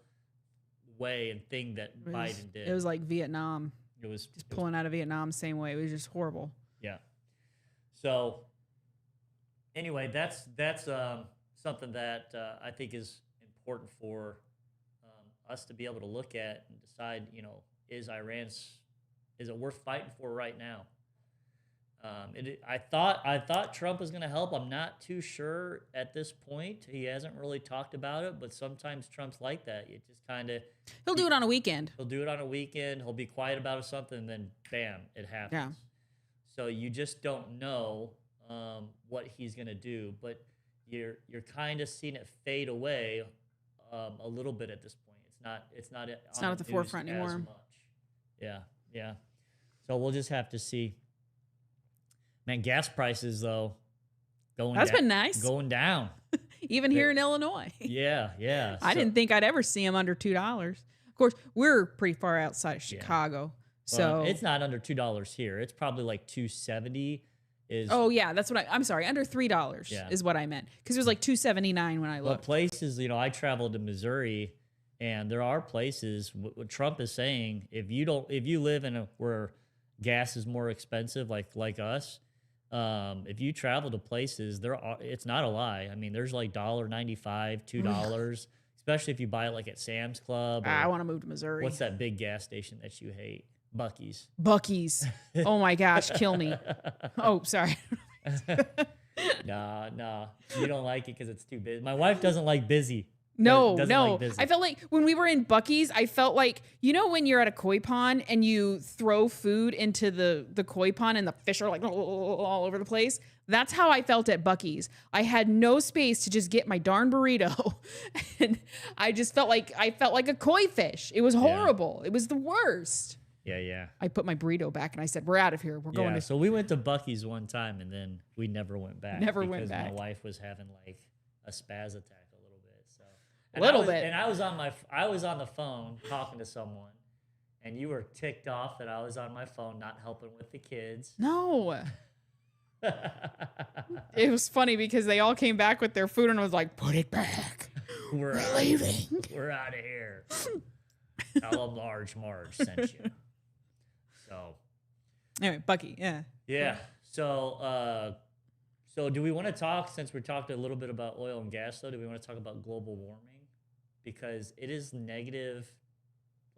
way and thing that Biden did. It was like Vietnam. It was Just pulling out of Vietnam, same way. It was just horrible. Yeah. So anyway, that's something that I think is important for us to be able to look at and decide. Is it worth fighting for right now? I thought Trump was going to help. I'm not too sure at this point. He hasn't really talked about it, but sometimes Trump's like that. You just kind of He'll do it on a weekend. He'll do it on a weekend. He'll be quiet about something, and then bam, it happens. Yeah. So you just don't know what he's gonna do, but you're kind of seeing it fade away a little bit at this point. It's not at the forefront as anymore. much. Yeah, yeah. So we'll just have to see. Man, gas prices though That's been nice. going down. Even here in Illinois. Yeah, yeah. I didn't think I'd ever see them under $2. Of course, we're pretty far outside of Yeah. Chicago. So it's not under $2 here. It's probably like $2.70. Oh yeah, that's what I'm sorry, under $3 Yeah. is what I meant. Because it was like $2.79 when I But looked. places, I traveled to Missouri, and there are places. What Trump is saying, if you live in where gas is more expensive, like us, if you travel to places, it's not a lie. I mean, there's like $1.95, $2, especially if you buy it like at Sam's Club. I want to move to Missouri. What's that big gas station that you hate? Buc-ee's. Buc-ee's. Oh my gosh, kill me. Oh, sorry. Nah. You don't like it because it's too busy. My wife doesn't like busy. No, Doesn't no. like busy. I felt like when we were in Buc-ee's, I felt like, when you're at a koi pond and you throw food into the koi pond and the fish are like all over the place? That's how I felt at Buc-ee's. I had no space to just get my darn burrito. And I just felt like a koi fish. It was horrible. It was the worst. Yeah. I put my burrito back and I said, we're out of here. We're going to. So we went to Buc-ee's one time, and then we never went back. Never went because back. my wife was having like a spaz attack a little bit. So bit. And I was on the phone talking to someone, and you were ticked off that I was on my phone not helping with the kids. No. It was funny because they all came back with their food and I was like, put it back. We're leaving. We're out of here. Tell them Marge sent you. So Anyway, Bucky, yeah. yeah. So do we want to talk, since we talked a little bit about oil and gas, though, do we want to talk about global warming? Because it is negative,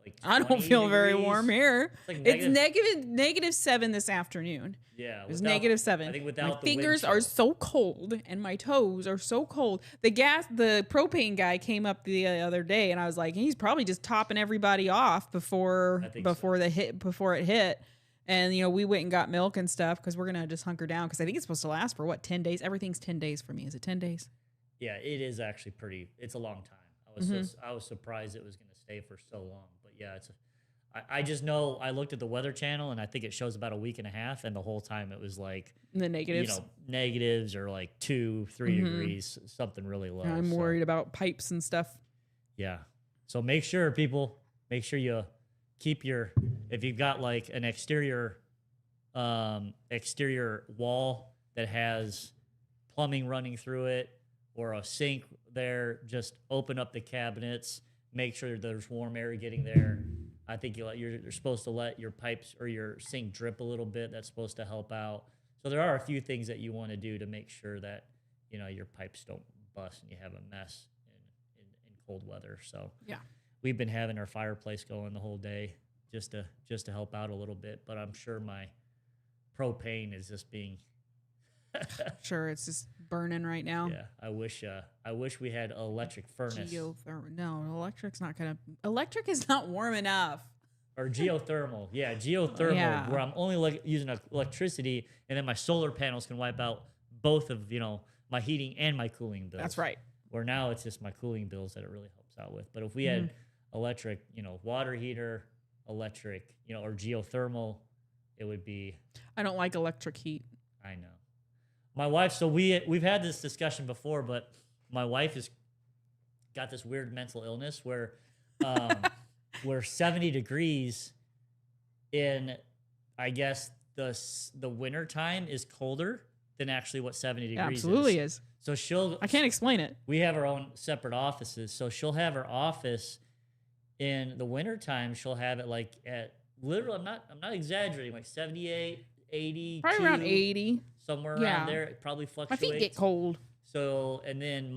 like I don't 20 feel very degrees. warm here. It's like It's -7 this afternoon. Yeah. It was -7. I think My without the fingers wind are chill. so cold and my toes are so cold. The propane guy came up the other day and I was like, he's probably just topping everybody off before I think before it hit. And we went and got milk and stuff because we're gonna just hunker down because I think it's supposed to last for 10 days. Everything's 10 days for me. Is it 10 days? Yeah, it is actually it's a long time. I was surprised it was going to stay for so long. But yeah, I just know I looked at the Weather Channel and I think it shows about a week and a half, and the whole time it was like The negatives. negatives or like 2-3 degrees, something really low. I'm worried about pipes and stuff. Yeah. So make sure, people, make sure you keep your, if you've got like an exterior wall that has plumbing running through it or a sink there, just open up the cabinets, make sure there's warm air getting there. I think you're supposed to let your pipes or your sink drip a little bit. That's supposed to help out. So there are a few things that you want to do to make sure that, you know, your pipes don't bust and you have a mess in cold weather. So Yeah. we've been having our fireplace going the whole day just to help out a little bit. But I'm sure my propane is just being Sure, it's just burning right now. yeah. I wish we had an electric furnace No, electric is not warm enough. or geothermal. Yeah, geothermal Yeah. where I'm only using electricity, and then my solar panels can wipe out both of, you know, my heating and my cooling bills. That's right. Where now it's just my cooling bills that it really helps out with. But if we had electric, you know, water heater, electric, you know, or geothermal, it would be. I don't like electric heat. I know. My wife, so we've had this discussion before, but my wife has got this weird mental illness where where 70 degrees in, I guess, the winter time is colder than actually what 70 degrees Absolutely is. So I can't explain it. we have our own separate offices. So she'll have her office in the winter time. She'll have it like at literally, I'm not exaggerating, like 78, 80. Probably around 80. Somewhere around there. It probably My fluctuates. feet get cold. So, and then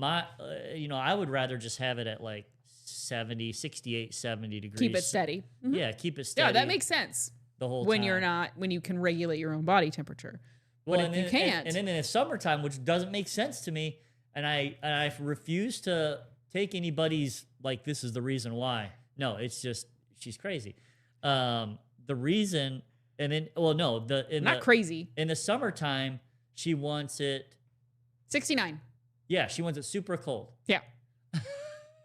you know, I would rather just have it at like 70, 68, 70 degrees. Keep it steady. Mhm. Yeah, keep it steady. Yeah, that makes sense. the whole when time. when you can regulate your own body temperature. Well, But if you can't. and then in the summertime, which doesn't make sense to me, and I refuse to take anybody's like this is the reason why. No, it's just she's crazy. The reason, and then well, no, Crazy. in the summertime she wants it. 69. Yeah, she wants it super cold. Yeah.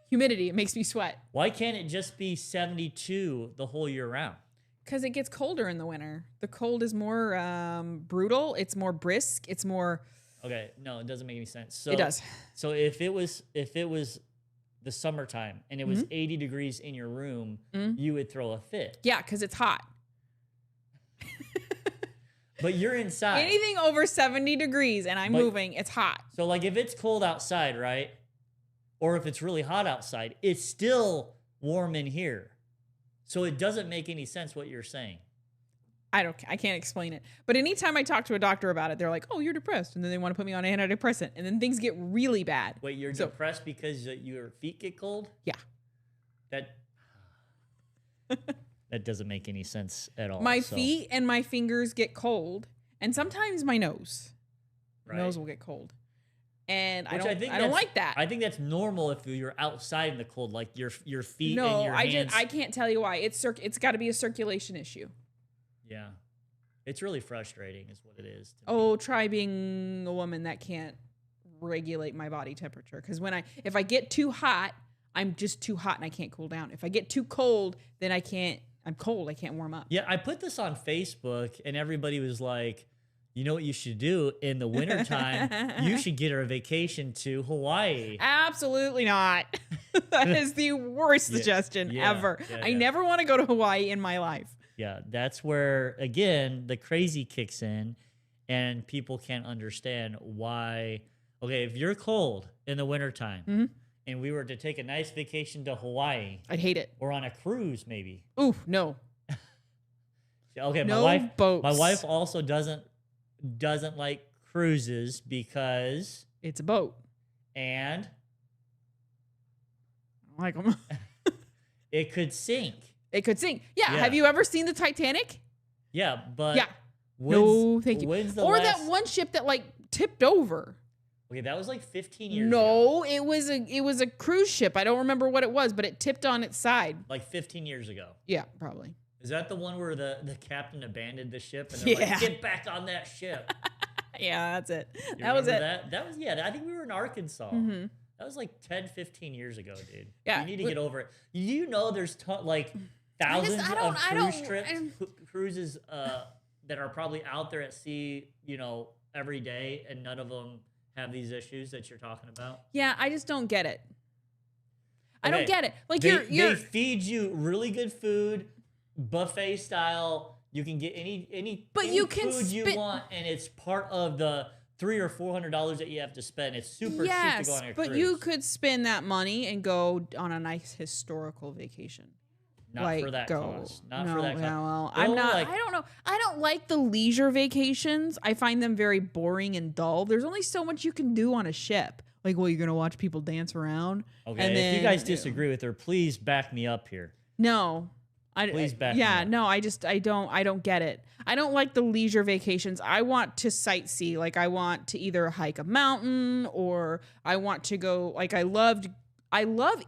Humidity, it makes me sweat. Why can't it just be 72 the whole year round? Because it gets colder in the winter. The cold is more brutal. It's more brisk. It's more. Okay, no, it doesn't make any sense. So It does. So if it was the summertime and it was 80 degrees in your room, you would throw a fit. Yeah, because it's hot. But you're inside. Anything over 70 degrees and I'm moving, it's hot. So like if it's cold outside, right? Or if it's really hot outside, it's still warm in here. So it doesn't make any sense what you're saying. I can't explain it. But anytime I talk to a doctor about it, they're like, "Oh, you're depressed." And then they want to put me on an antidepressant. And then things get really bad. Wait, you're depressed because your feet get cold? Yeah. That doesn't make any sense at all. My feet and my fingers get cold, and sometimes my nose. Right. My nose will get cold. And I think don't like that. I think that's normal if you're outside in the cold, like your feet No, and your hands. I can't tell you why. It's got to be a circulation issue. Yeah. It's really frustrating is what it is. To me. Oh, try being a woman that can't regulate my body temperature. Because if I get too hot, I'm just too hot and I can't cool down. If I get too cold, then I'm cold. I can't warm up. Yeah, I put this on Facebook and everybody was like, you know what you should do in the wintertime? You should get her a vacation to Hawaii. Absolutely not. That is the worst suggestion ever. I never want to go to Hawaii in my life. Yeah, that's where, again, the crazy kicks in and people can't understand why. Okay, if you're cold in the wintertime and we were to take a nice vacation to Hawaii. I'd hate it. Or on a cruise, maybe. Ooh, no. Okay, no boats. My wife also doesn't like cruises because it's a boat. And I don't like them. It could sink. It could sink. Yeah. Have you ever seen the Titanic? Yeah, but no, thank you. Or that one ship that like tipped over. Okay, that was like 15 years ago. No, it was a cruise ship. I don't remember what it was, but it tipped on its side. Like 15 years ago. Yeah, probably. Is that the one where the captain abandoned the ship and they're like, get back on that ship? Yeah, that's it. That was it. That was, I think we were in Arkansas. Mm-hmm. That was like 10, 15 years ago, dude. Yeah. You need to get over it. You know there's thousands of cruises that are probably out there at sea, you know, every day, and none of them have these issues that you're talking about. Yeah, I just don't get it. I don't get it. Like they feed you really good food, buffet style. You can get any food you want, and it's part of the $300 or $400 that you have to spend. It's super cheap to go on a cruise. But you could spend that money and go on a nice historical vacation. Not for that cost. Not for that cost. Well, I'm not. I don't know. I don't like the leisure vacations. I find them very boring and dull. There's only so much you can do on a ship. Like, well, you're gonna watch people dance around. Okay. And if you guys disagree with her, please back me up here. No. Please back me up. No, I don't get it. I don't like the leisure vacations. I want to sightsee. Like, I want to either hike a mountain, or I want to go, like, I love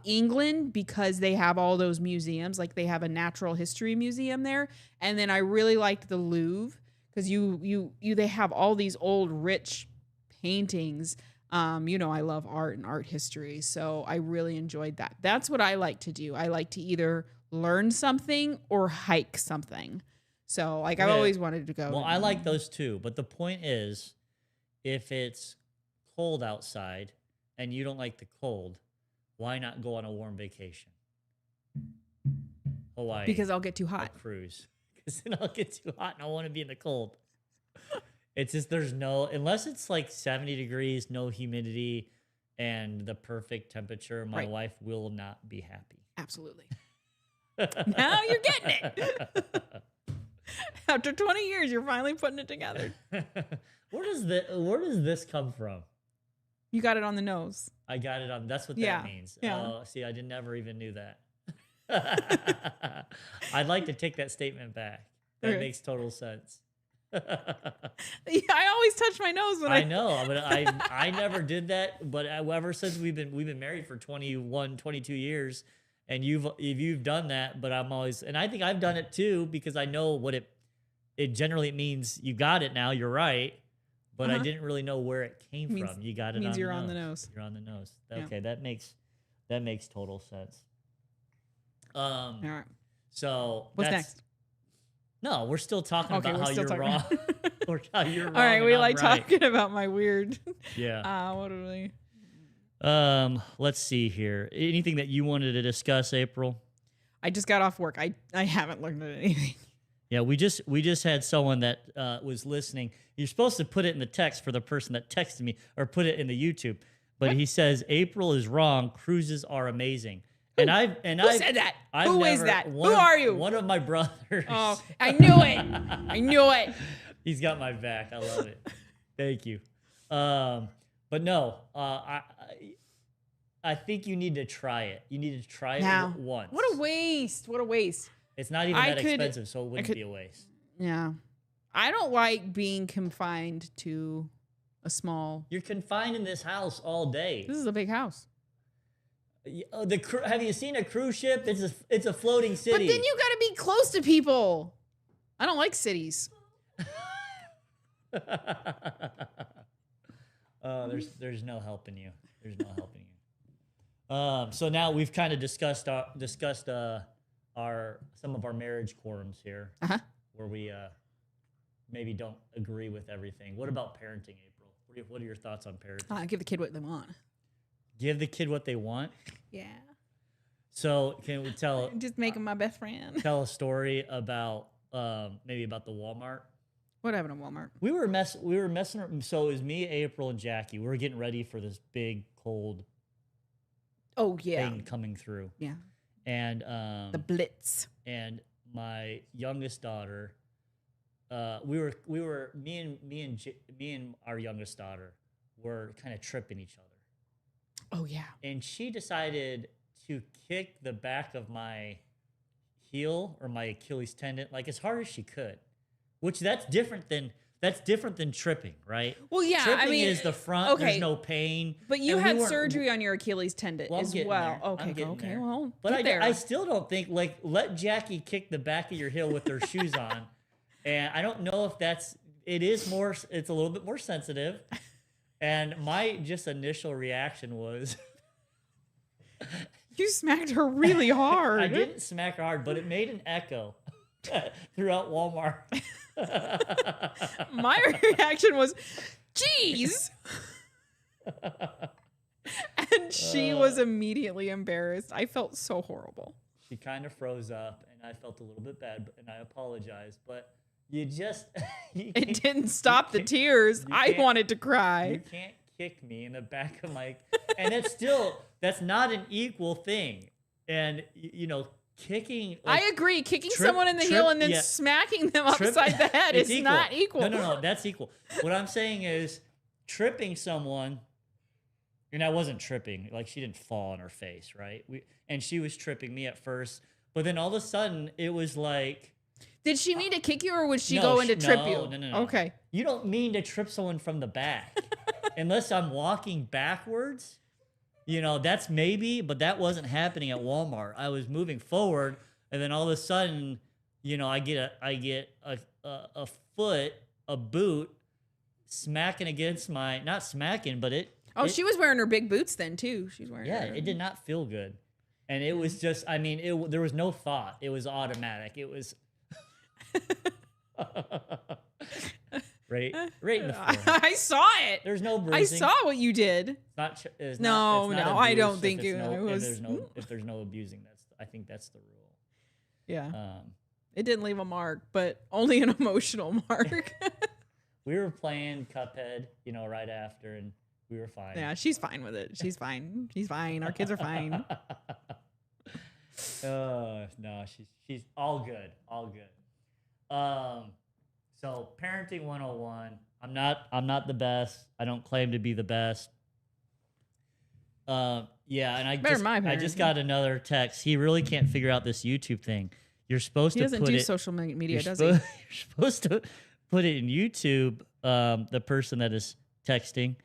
England because they have all those museums. Like, they have a natural history museum there. And then I really liked the Louvre because they have all these old rich paintings. I love art and art history. So I really enjoyed that. That's what I like to do. I like to either learn something or hike something. So, like, I've always wanted to go. Well, I like those too. But the point is, if it's cold outside and you don't like the cold, why not go on a warm vacation? Hawaii. Because I'll get too hot. Cruise. Because then I'll get too hot and I want to be in the cold. It's just unless it's like 70 degrees, no humidity, and the perfect temperature, my wife will not be happy. Absolutely. Now you're getting it. After 20 years, you're finally putting it together. Where does this come from? You got it on the nose. I got it on. That's what that means. Yeah. See, I never even knew that. I'd like to take that statement back. That makes total sense. I always touch my nose when I know, but I never did that. But ever since we've been married for 21, 22 years, and you've done that, but I'm always, and I think I've done it too because I know what it generally means. You got it now. You're right. But I didn't really know where it came from. You got it on the nose. You're on the nose. You're on the nose. Okay, that makes total sense. All right. So what's next? No, we're still talking about how you're wrong. Or how you're wrong. All right, we like talking about my weird. Yeah. What are we? Let's see here. Anything that you wanted to discuss, April? I just got off work. I haven't learned anything. Yeah, we just had someone that was listening. You're supposed to put it in the text for the person that texted me, or put it in the YouTube. But he says April is wrong. Cruises are amazing. Who said that? Who is that? Who are you? One of my brothers. Oh, I knew it. I knew it. He's got my back. I love it. Thank you. But no, I think you need to try it. You need to try it once. What a waste. What a waste. It's not even that expensive, so it wouldn't be a waste. Yeah. I don't like being confined to a small... You're confined in this house all day. This is a big house. Have you seen a cruise ship? It's a floating city. But then you got to be close to people. I don't like cities. There's no helping you. There's no helping you. So now we've kind of discussed some of our marriage quorums here, where we maybe don't agree with everything. What about parenting, April? What are your thoughts on parenting? Give the kid what they want. Give the kid what they want? Yeah. So can we just make him my best friend. Tell a story about maybe about the Walmart. What happened at Walmart? We were messing. So it was me, April, and Jackie. We were getting ready for this big cold. Thing coming through. Yeah. And the Blitz. And my youngest daughter, me and our youngest daughter were kind of tripping each other. Oh yeah. And she decided to kick the back of my heel or my Achilles tendon like as hard as she could, which that's different than tripping, right? Well, yeah. Tripping is the front. Okay. There's no pain. But you had surgery on your Achilles tendon as well. There. Okay. Well, but I still don't think let Jackie kick the back of your heel with her shoes on, and I don't know if it's a little bit more sensitive. And my just initial reaction was... You smacked her really hard. I didn't smack her hard, but it made an echo throughout Walmart. My reaction was, geez. And she was immediately embarrassed. I felt so horrible. She kind of froze up, and I felt a little bit bad, and I apologized. But you just it didn't stop the tears. I wanted to cry. You can't kick me in the back of my, and that's not an equal thing. And kicking. Like, I agree. Kicking someone in the heel and then smacking them upside the head is equal. Not equal. No, that's equal. What I'm saying is tripping someone. And I wasn't tripping. Like, she didn't fall on her face, right? And she was tripping me at first. But then all of a sudden, it was like... Did she mean to kick you, or would she go in to trip you? No. Okay. You don't mean to trip someone from the back. Unless I'm walking backwards. That's maybe, but that wasn't happening at Walmart. I was moving forward, and then all of a sudden, I get a foot, a boot, smacking against my... Not smacking, but it... Oh, she was wearing her big boots then, too. She's wearing her... it did not feel good. And it was just, there was no thought. It was automatic. It was... right in the forehead. I saw it. There's no bruising. I saw what you did. It's not I don't think you... If there's no abusing, I think that's the rule. Yeah. It didn't leave a mark, but only an emotional mark. We were playing Cuphead, right after, and we were fine. Yeah, she's fine with it. She's fine. She's fine. Our kids are fine. No, she's all good. All good. So parenting 101. I'm not the best. I don't claim to be the best. And I just got another text. He really can't figure out this YouTube thing. You're supposed to put it... He doesn't do social media, does he? You're supposed to put it in YouTube, the person that is texting.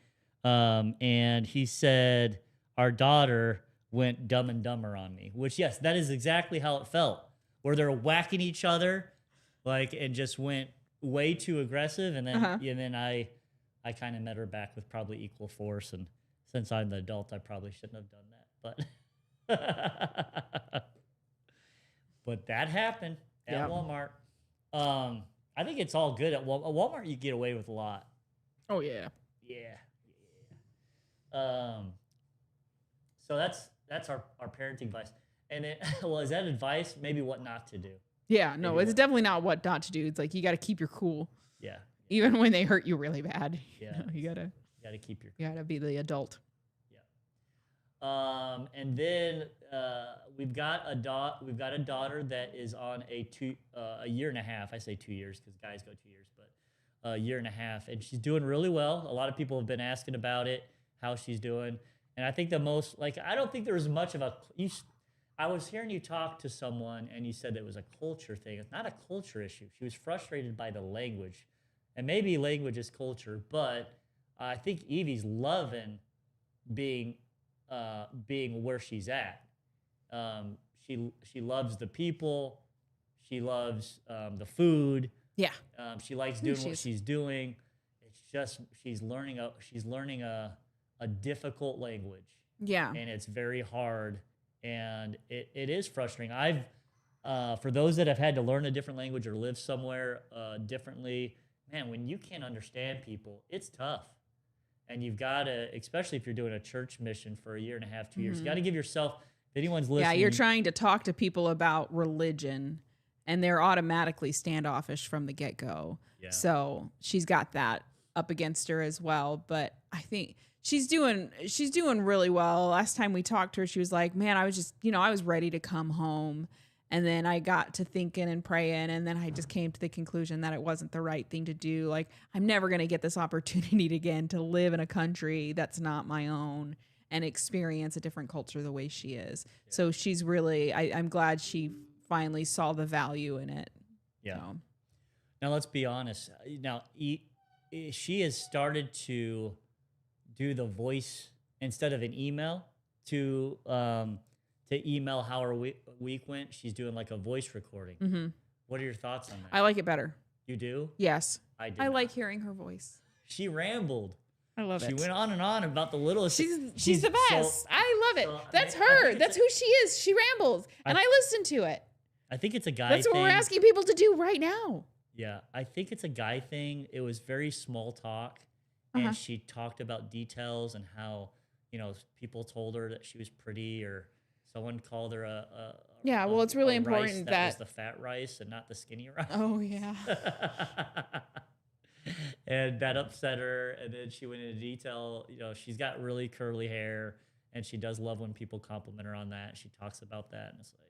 And he said, our daughter went Dumb and Dumber on me, which, yes, that is exactly how it felt, where they're whacking each other, and just went way too aggressive. And then I kind of met her back with probably equal force. And since I'm the adult, I probably shouldn't have done that. But that happened at Walmart. I think it's all good at Walmart. At Walmart, you get away with a lot. Oh, yeah. Yeah. So that's our parenting advice. And is that advice? Maybe what not to do. Yeah, no, it's definitely not what not to do. It's like you got to keep your cool. Yeah. Even when they hurt you really bad. Yeah. You gotta keep your. You gotta be the adult. Yeah. And then we've got a daughter that is on a year and a half. I say 2 years because guys go 2 years, but a year and a half, and she's doing really well. A lot of people have been asking about it, how she's doing, and I think the most I don't think there was much of a. I was hearing you talk to someone, and you said it was a culture thing. It's not a culture issue. She was frustrated by the language, and maybe language is culture, but I think Evie's loving being where she's at. She loves the people. She loves the food. Yeah. She likes doing what she's doing. It's just she's learning a difficult language. Yeah. And it's very hard, and it is frustrating. I've for those that have had to learn a different language or live somewhere differently, man, when you can't understand people, it's tough. And you've got to, especially if you're doing a church mission for a year and a half, 2 years, you got to give yourself, if anyone's listening. Yeah, you're trying to talk to people about religion, and they're automatically standoffish from the get-go. Yeah. So she's got that up against her as well. But I think she's doing really well. Last time we talked to her, she was like, man, I was just, I was ready to come home. And then I got to thinking and praying, and then I just came to the conclusion that it wasn't the right thing to do. Like, I'm never going to get this opportunity again to live in a country that's not my own and experience a different culture the way she is. Yeah. So she's really, I'm glad she finally saw the value in it. Yeah. Now, let's be honest. Now, she has started to do the voice instead of an email to email how her week went. She's doing like a voice recording. Mm-hmm. What are your thoughts on that? I like it better. You do? Yes. I do. I like hearing her voice. She rambled. I love it. She went on and on about the littlest. She's the best. So, I love it. That's her. That's who she is. She rambles. And I listen to it. I think it's a guy That's thing. What we're asking people to do right now. Yeah. I think it's a guy thing. It was very small talk. And she talked about details and how, people told her that she was pretty, or someone called her Yeah, well, it's really a rice important that was that. the fat rice and not the skinny rice. Oh yeah. And that upset her. And then she went into detail. She's got really curly hair, and she does love when people compliment her on that. She talks about that, and it's like,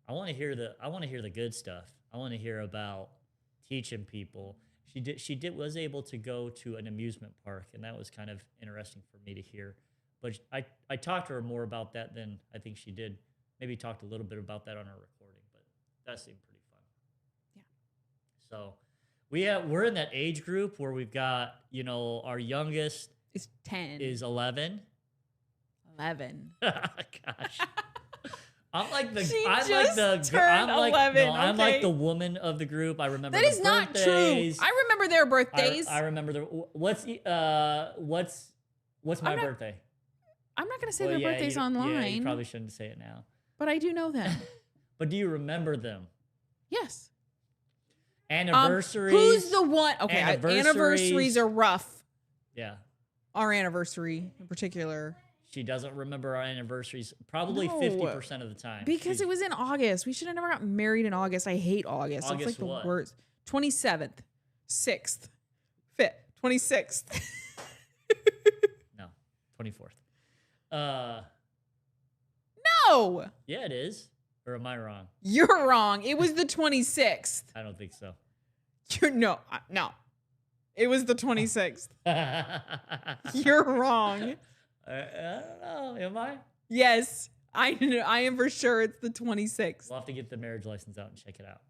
I want to hear the good stuff. I want to hear about teaching people. Was able to go to an amusement park, and that was kind of interesting for me to hear. But I talked to her more about that than I think she did. Maybe talked a little bit about that on our recording, but that seemed pretty fun. Yeah. So we're in that age group where we've got, our youngest It's 10. is 11. 11. Gosh. I'm like the She I'm just like the turned I'm like 11, no, I'm like okay? the woman of the group. I remember That the is not true. birthdays. I remember their birthdays. I remember what's my not- birthday? I'm not going to say Well, their birthdays Yeah, you online, probably shouldn't say it now. but I do know them. But do you remember them? Yes. Anniversaries. Who's the one? Okay, Anniversaries are rough. Yeah. Our anniversary in particular. She doesn't remember our anniversaries probably No. 50% of the time. Because it was in August. We should have never got married in August. I hate August. August It's like what? the worst. 27th, 6th, 5th, 26th. No, 24th. No, Yeah, it is. Or am I wrong? you're wrong. It was the 26th. I don't think so. No. It was the 26th. You're wrong. I don't know. Am I? Yes, I am for sure it's the 26th. We'll have to get the marriage license out and check it out.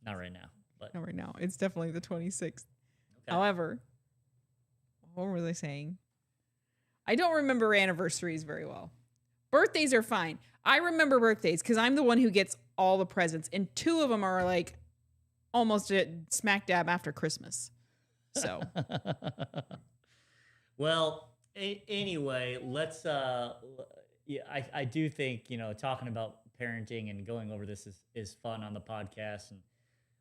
Not right now, but Not right now. It's definitely the 26th. okay. However, what was I saying? I don't remember anniversaries very well. Birthdays are fine. I remember birthdays because I'm the one who gets all the presents, and 2 of them are like almost at smack dab after Christmas. So, Well, anyway, let's yeah, I do think, talking about parenting and going over this is fun on the podcast, and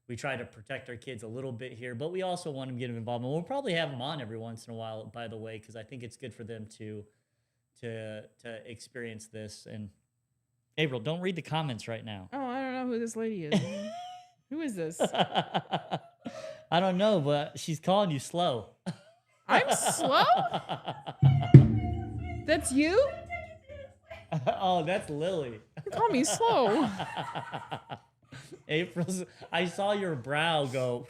we try to protect our kids a little bit here, but we also want them to get involved. And we'll probably have them on every once in a while, by the way, because I think it's good for them to experience this. And April, don't read the comments right now. oh, I don't know who this lady is. Who is this? I don't know, but she's calling you slow. I'm slow? That's you? Oh, that's Lily. You call me slow. April's. I saw your brow go.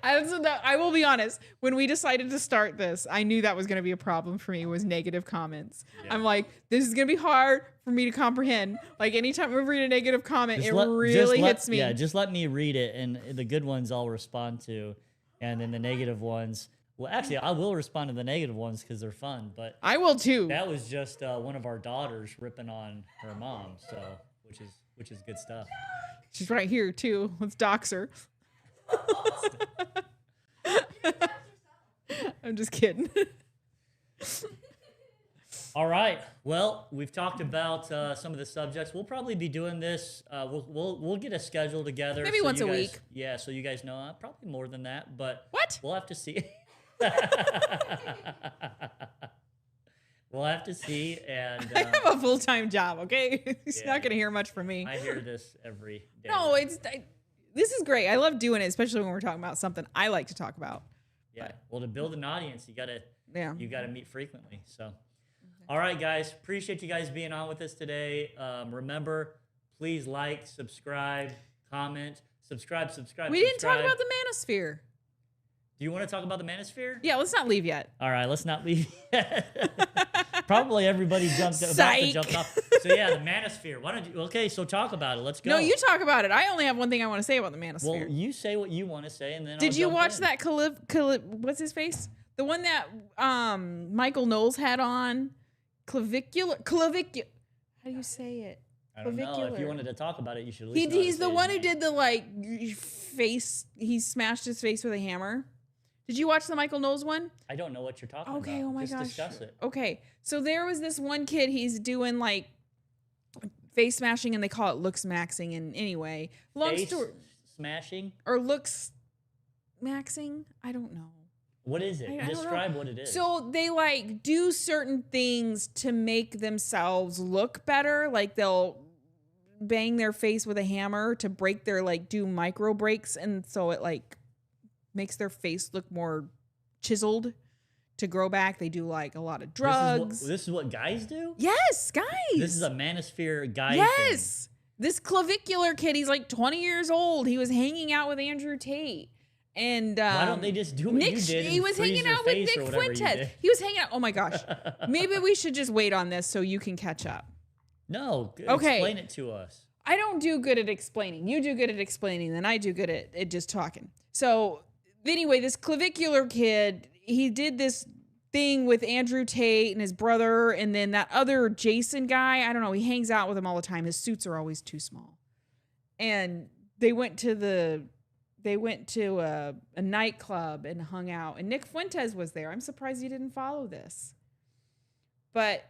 I will be honest. When we decided to start this, I knew that was going to be a problem for me. Was negative comments. Yeah. I'm like, this is going to be hard for me to comprehend. Like anytime I read a negative comment, really hits me. Yeah, just let me read it, and the good ones I'll respond to, and then the negative ones. Well, actually, I will respond to the negative ones because they're fun. But I will too. that was just one of our daughters ripping on her mom, so which is good stuff. She's right here too. Let's dox her. I'm just kidding. All right. Well, we've talked about some of the subjects. We'll probably be doing this. We'll get a schedule together. Maybe once you a guys- week. Yeah, so you guys know. Probably more than that, but What? we'll have to see. We'll have to see. And I have a full-time job. Okay, he's Yeah. not gonna hear much from me. I hear this every day. No, this is great. I love doing it, especially when we're talking about something I like to talk about. Yeah. Well, to build an audience, you gotta meet frequently. So, all right, guys. Appreciate you guys being on with us today. Remember, please like, subscribe, comment, subscribe. We didn't talk about the manosphere. Do you want to talk about the manosphere? Yeah, let's not leave yet. All right, let's not leave. Probably everybody about to Psych. jump off. So yeah, the manosphere. Why don't you? Okay, so talk about it. Let's go. No, you talk about it. I only have one thing I want to say about the Well, manosphere. you say what you want to say, and then Did I'll you jump watch in. that what's his face? The one that Michael Knowles had on clavicular. How do you say it? I don't know. If clavicular. you wanted to talk about it, you should. At least know how to He's say the his one who name. did the like face. He smashed his face with a hammer. Did you watch the Michael Knowles one? I don't know what you're talking about. Okay, oh my Just gosh. discuss it. Okay, so there was this one kid, he's doing like face smashing and they call it looks maxing. And anyway, long Face story, smashing. or looks maxing? I don't know. What is it? I don't know. Describe what it is. So they like do certain things to make themselves look better. Like they'll bang their face with a hammer to break their like do micro breaks, and so it like makes their face look more chiseled to grow back. They do like a lot of drugs. This is what guys do? Yes, guys. This is a manosphere guy yes. thing. This clavicular kid, he's like 20 years old. He was hanging out with Andrew Tate. And why don't they just do what Nick, you did? He was hanging out with Nick Fuentes. He was hanging out. Oh my gosh. Maybe we should just wait on this so you can catch up. No. Okay. Explain it to us. I don't do good at explaining. You do good at explaining, then I do good at just talking. So anyway, this clavicular kid, he did this thing with Andrew Tate and his brother, and then that other Jason guy, I don't know, he hangs out with him all the time. His suits are always too small. And they went to a nightclub and hung out, and Nick Fuentes was there. I'm surprised you didn't follow this. But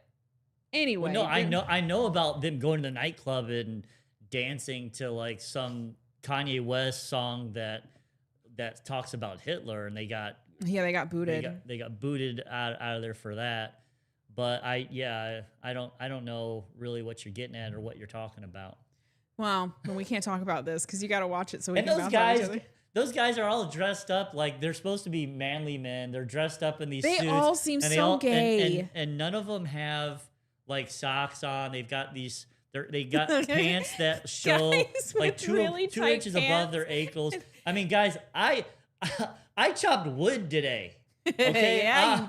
anyway, well, no, I know about them going to the nightclub and dancing to like some Kanye West song that talks about Hitler, and they got booted. They got booted out of there for that. But I don't know really what you're getting at or what you're talking about. Well, we can't talk about this because you got to watch it so we and can bounce off each other. Those guys are all dressed up like they're supposed to be manly men. They're dressed up in these suits. They all seem so gay. And none of them have like socks on. They've got these. They got pants that show like two inches above their ankles. I mean, guys, I chopped wood today. Okay. Yeah.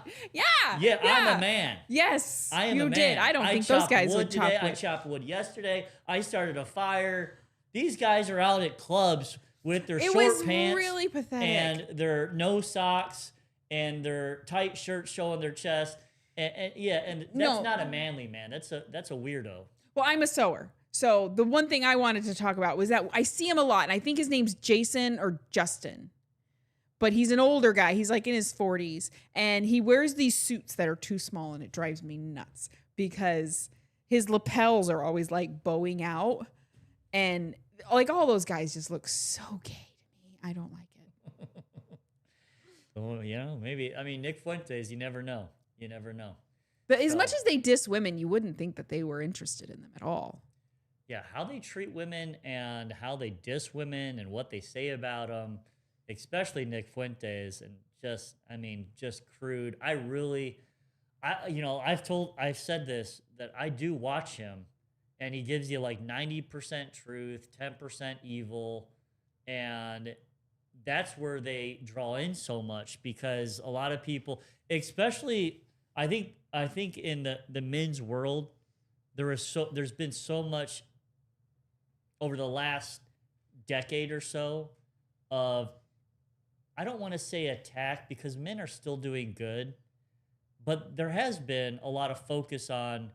I'm a man. Yes, I am you a man. did. I don't think those guys would chop wood. I chopped wood yesterday. I started a fire. These guys are out at clubs with their short pants. It was really pathetic. And their no socks and their tight shirts showing their chest. And that's not a manly man. That's a weirdo. Well, I'm a sewer. So the one thing I wanted to talk about was that I see him a lot, and I think his name's Jason or Justin. But he's an older guy. He's like in his 40s, and he wears these suits that are too small, and it drives me nuts because his lapels are always like bowing out, and like all those guys just look so gay to me. I don't like it. So, maybe. I mean, Nick Fuentes, you never know. You never know. But as much as they diss women, you wouldn't think that they were interested in them at all. Yeah, how they treat women and how they diss women and what they say about them, especially Nick Fuentes, and just crude. I've said this, that I do watch him, and he gives you like 90% truth, 10% evil, and that's where they draw in so much, because a lot of people, especially I think in the men's world, there's been so much over the last decade or so of, I don't want to say attack, because men are still doing good, but there has been a lot of focus on,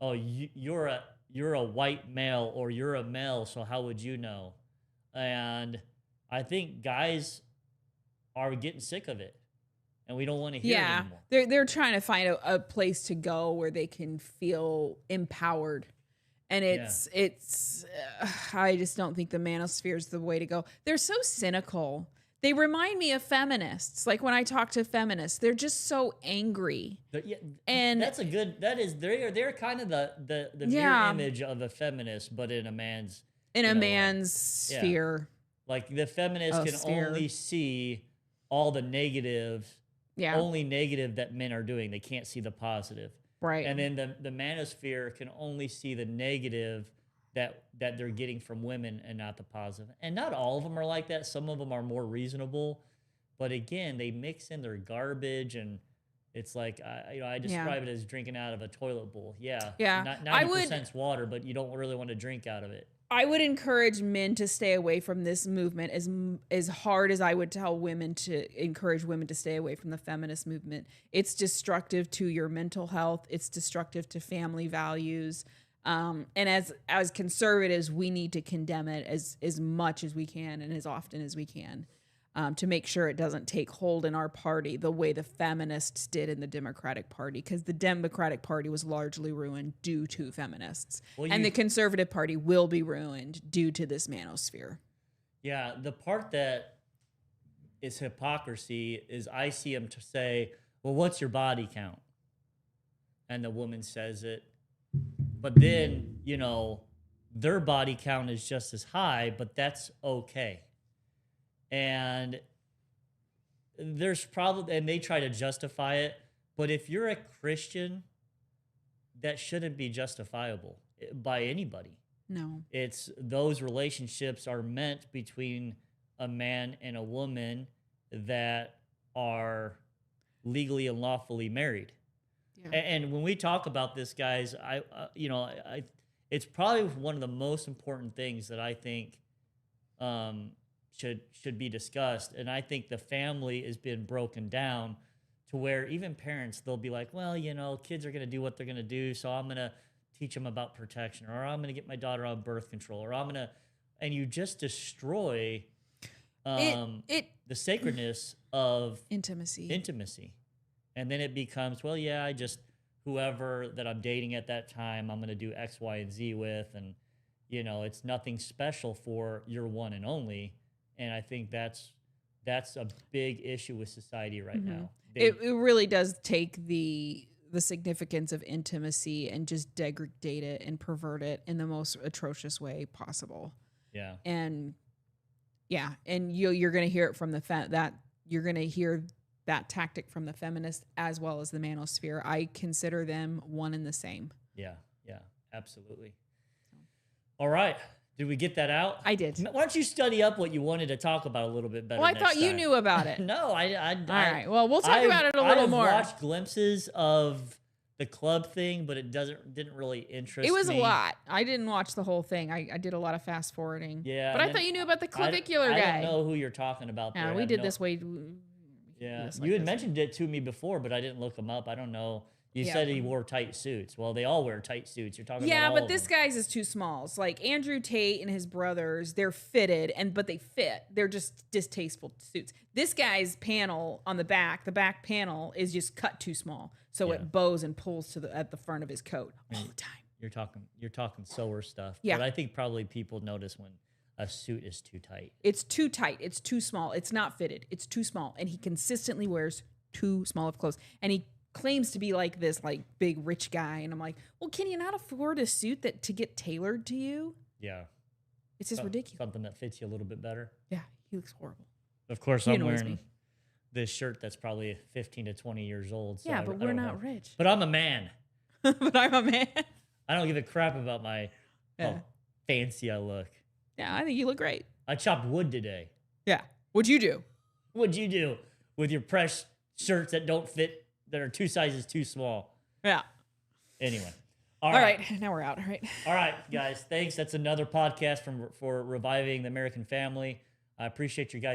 oh, you're a white male, or you're a male, so how would you know? And I think guys are getting sick of it, and we don't want to hear it anymore. They're trying to find a place to go where they can feel empowered. And I just don't think the manosphere is the way to go. They're so cynical. They remind me of feminists. Like when I talk to feminists, they're just so angry. And they're kind of the mirror image of a feminist, but in a man's sphere. Like the feminist can only see all the negative, only negative that men are doing. They can't see the positive. Right. And then the manosphere can only see the negative that they're getting from women and not the positive. And not all of them are like that. Some of them are more reasonable. But again, they mix in their garbage, and it's like, I describe it as drinking out of a toilet bowl. Yeah. 90% water, but you don't really want to drink out of it. I would encourage men to stay away from this movement as hard as I would tell women to encourage women to stay away from the feminist movement. It's destructive to your mental health. It's destructive to family values. And as conservatives, we need to condemn it as much as we can and as often as we can, to make sure it doesn't take hold in our party the way the feminists did in the Democratic Party, because the Democratic Party was largely ruined due to feminists. And the Conservative Party will be ruined due to this manosphere. Yeah, the part that is hypocrisy is I see him to say, well, what's your body count? And the woman says it. But then, their body count is just as high, but that's okay. And and they try to justify it. But if you're a Christian, that shouldn't be justifiable by anybody. No. It's those relationships are meant between a man and a woman that are legally and lawfully married. Yeah. And when we talk about this, guys, it's probably one of the most important things that I think should be discussed. And I think the family has been broken down to where even parents, they'll be like, well, kids are going to do what they're going to do, so I'm going to teach them about protection, or I'm going to get my daughter on birth control, or I'm going to, and you just destroy the sacredness of intimacy. And then it becomes, well, yeah, whoever that I'm dating at that time, I'm going to do X, Y, and Z with. And, it's nothing special for your one and only. And I think that's a big issue with society right now. It really does take the significance of intimacy and just degrade it and pervert it in the most atrocious way possible. Yeah. And you're going to hear it from you're going to hear that tactic from the feminists as well as the manosphere. I consider them one and the same. Yeah, absolutely. All right. Did we get that out? I did. Why don't you study up what you wanted to talk about a little bit better? Well, I thought you knew about it. No, I All right. Well, we'll talk about it a little more. I've watched glimpses of the club thing, but it didn't really interest me. It was a lot. I didn't watch the whole thing. I did a lot of fast forwarding. Yeah. But I thought you knew about the clavicular guy. I don't know who you're talking about. Yeah, we did this way. Yeah, you had mentioned it to me before, but I didn't look him up. I don't know. You said he wore tight suits. Well, they all wear tight suits. You're talking about all but this guy's is too small. It's like Andrew Tate and his brothers, they're fitted, but they fit. They're just distasteful suits. This guy's panel on the back panel is just cut too small. So it bows and pulls at the front of his coat all the time. You're talking sewer stuff. Yeah. But I think probably people notice when a suit is too tight. It's too tight. It's too small. It's not fitted. It's too small. And he consistently wears too small of clothes. And he claims to be like this big rich guy. And I'm like, well, can you not afford a suit to get tailored to you? Yeah. It's just ridiculous. Something that fits you a little bit better. Yeah. He looks horrible. Of course, I'm wearing this shirt that's probably 15 to 20 years old. So but we're not rich. But I'm a man. But I'm a man. I don't give a crap about how fancy I look. Yeah, I think you look great. I chopped wood today. Yeah. What'd you do? What'd you do with your pressed shirts that don't fit, that are 2 sizes too small? Yeah. Anyway. All right. Now we're out. All right, guys. Thanks. That's another podcast for Reviving the American Family. I appreciate you guys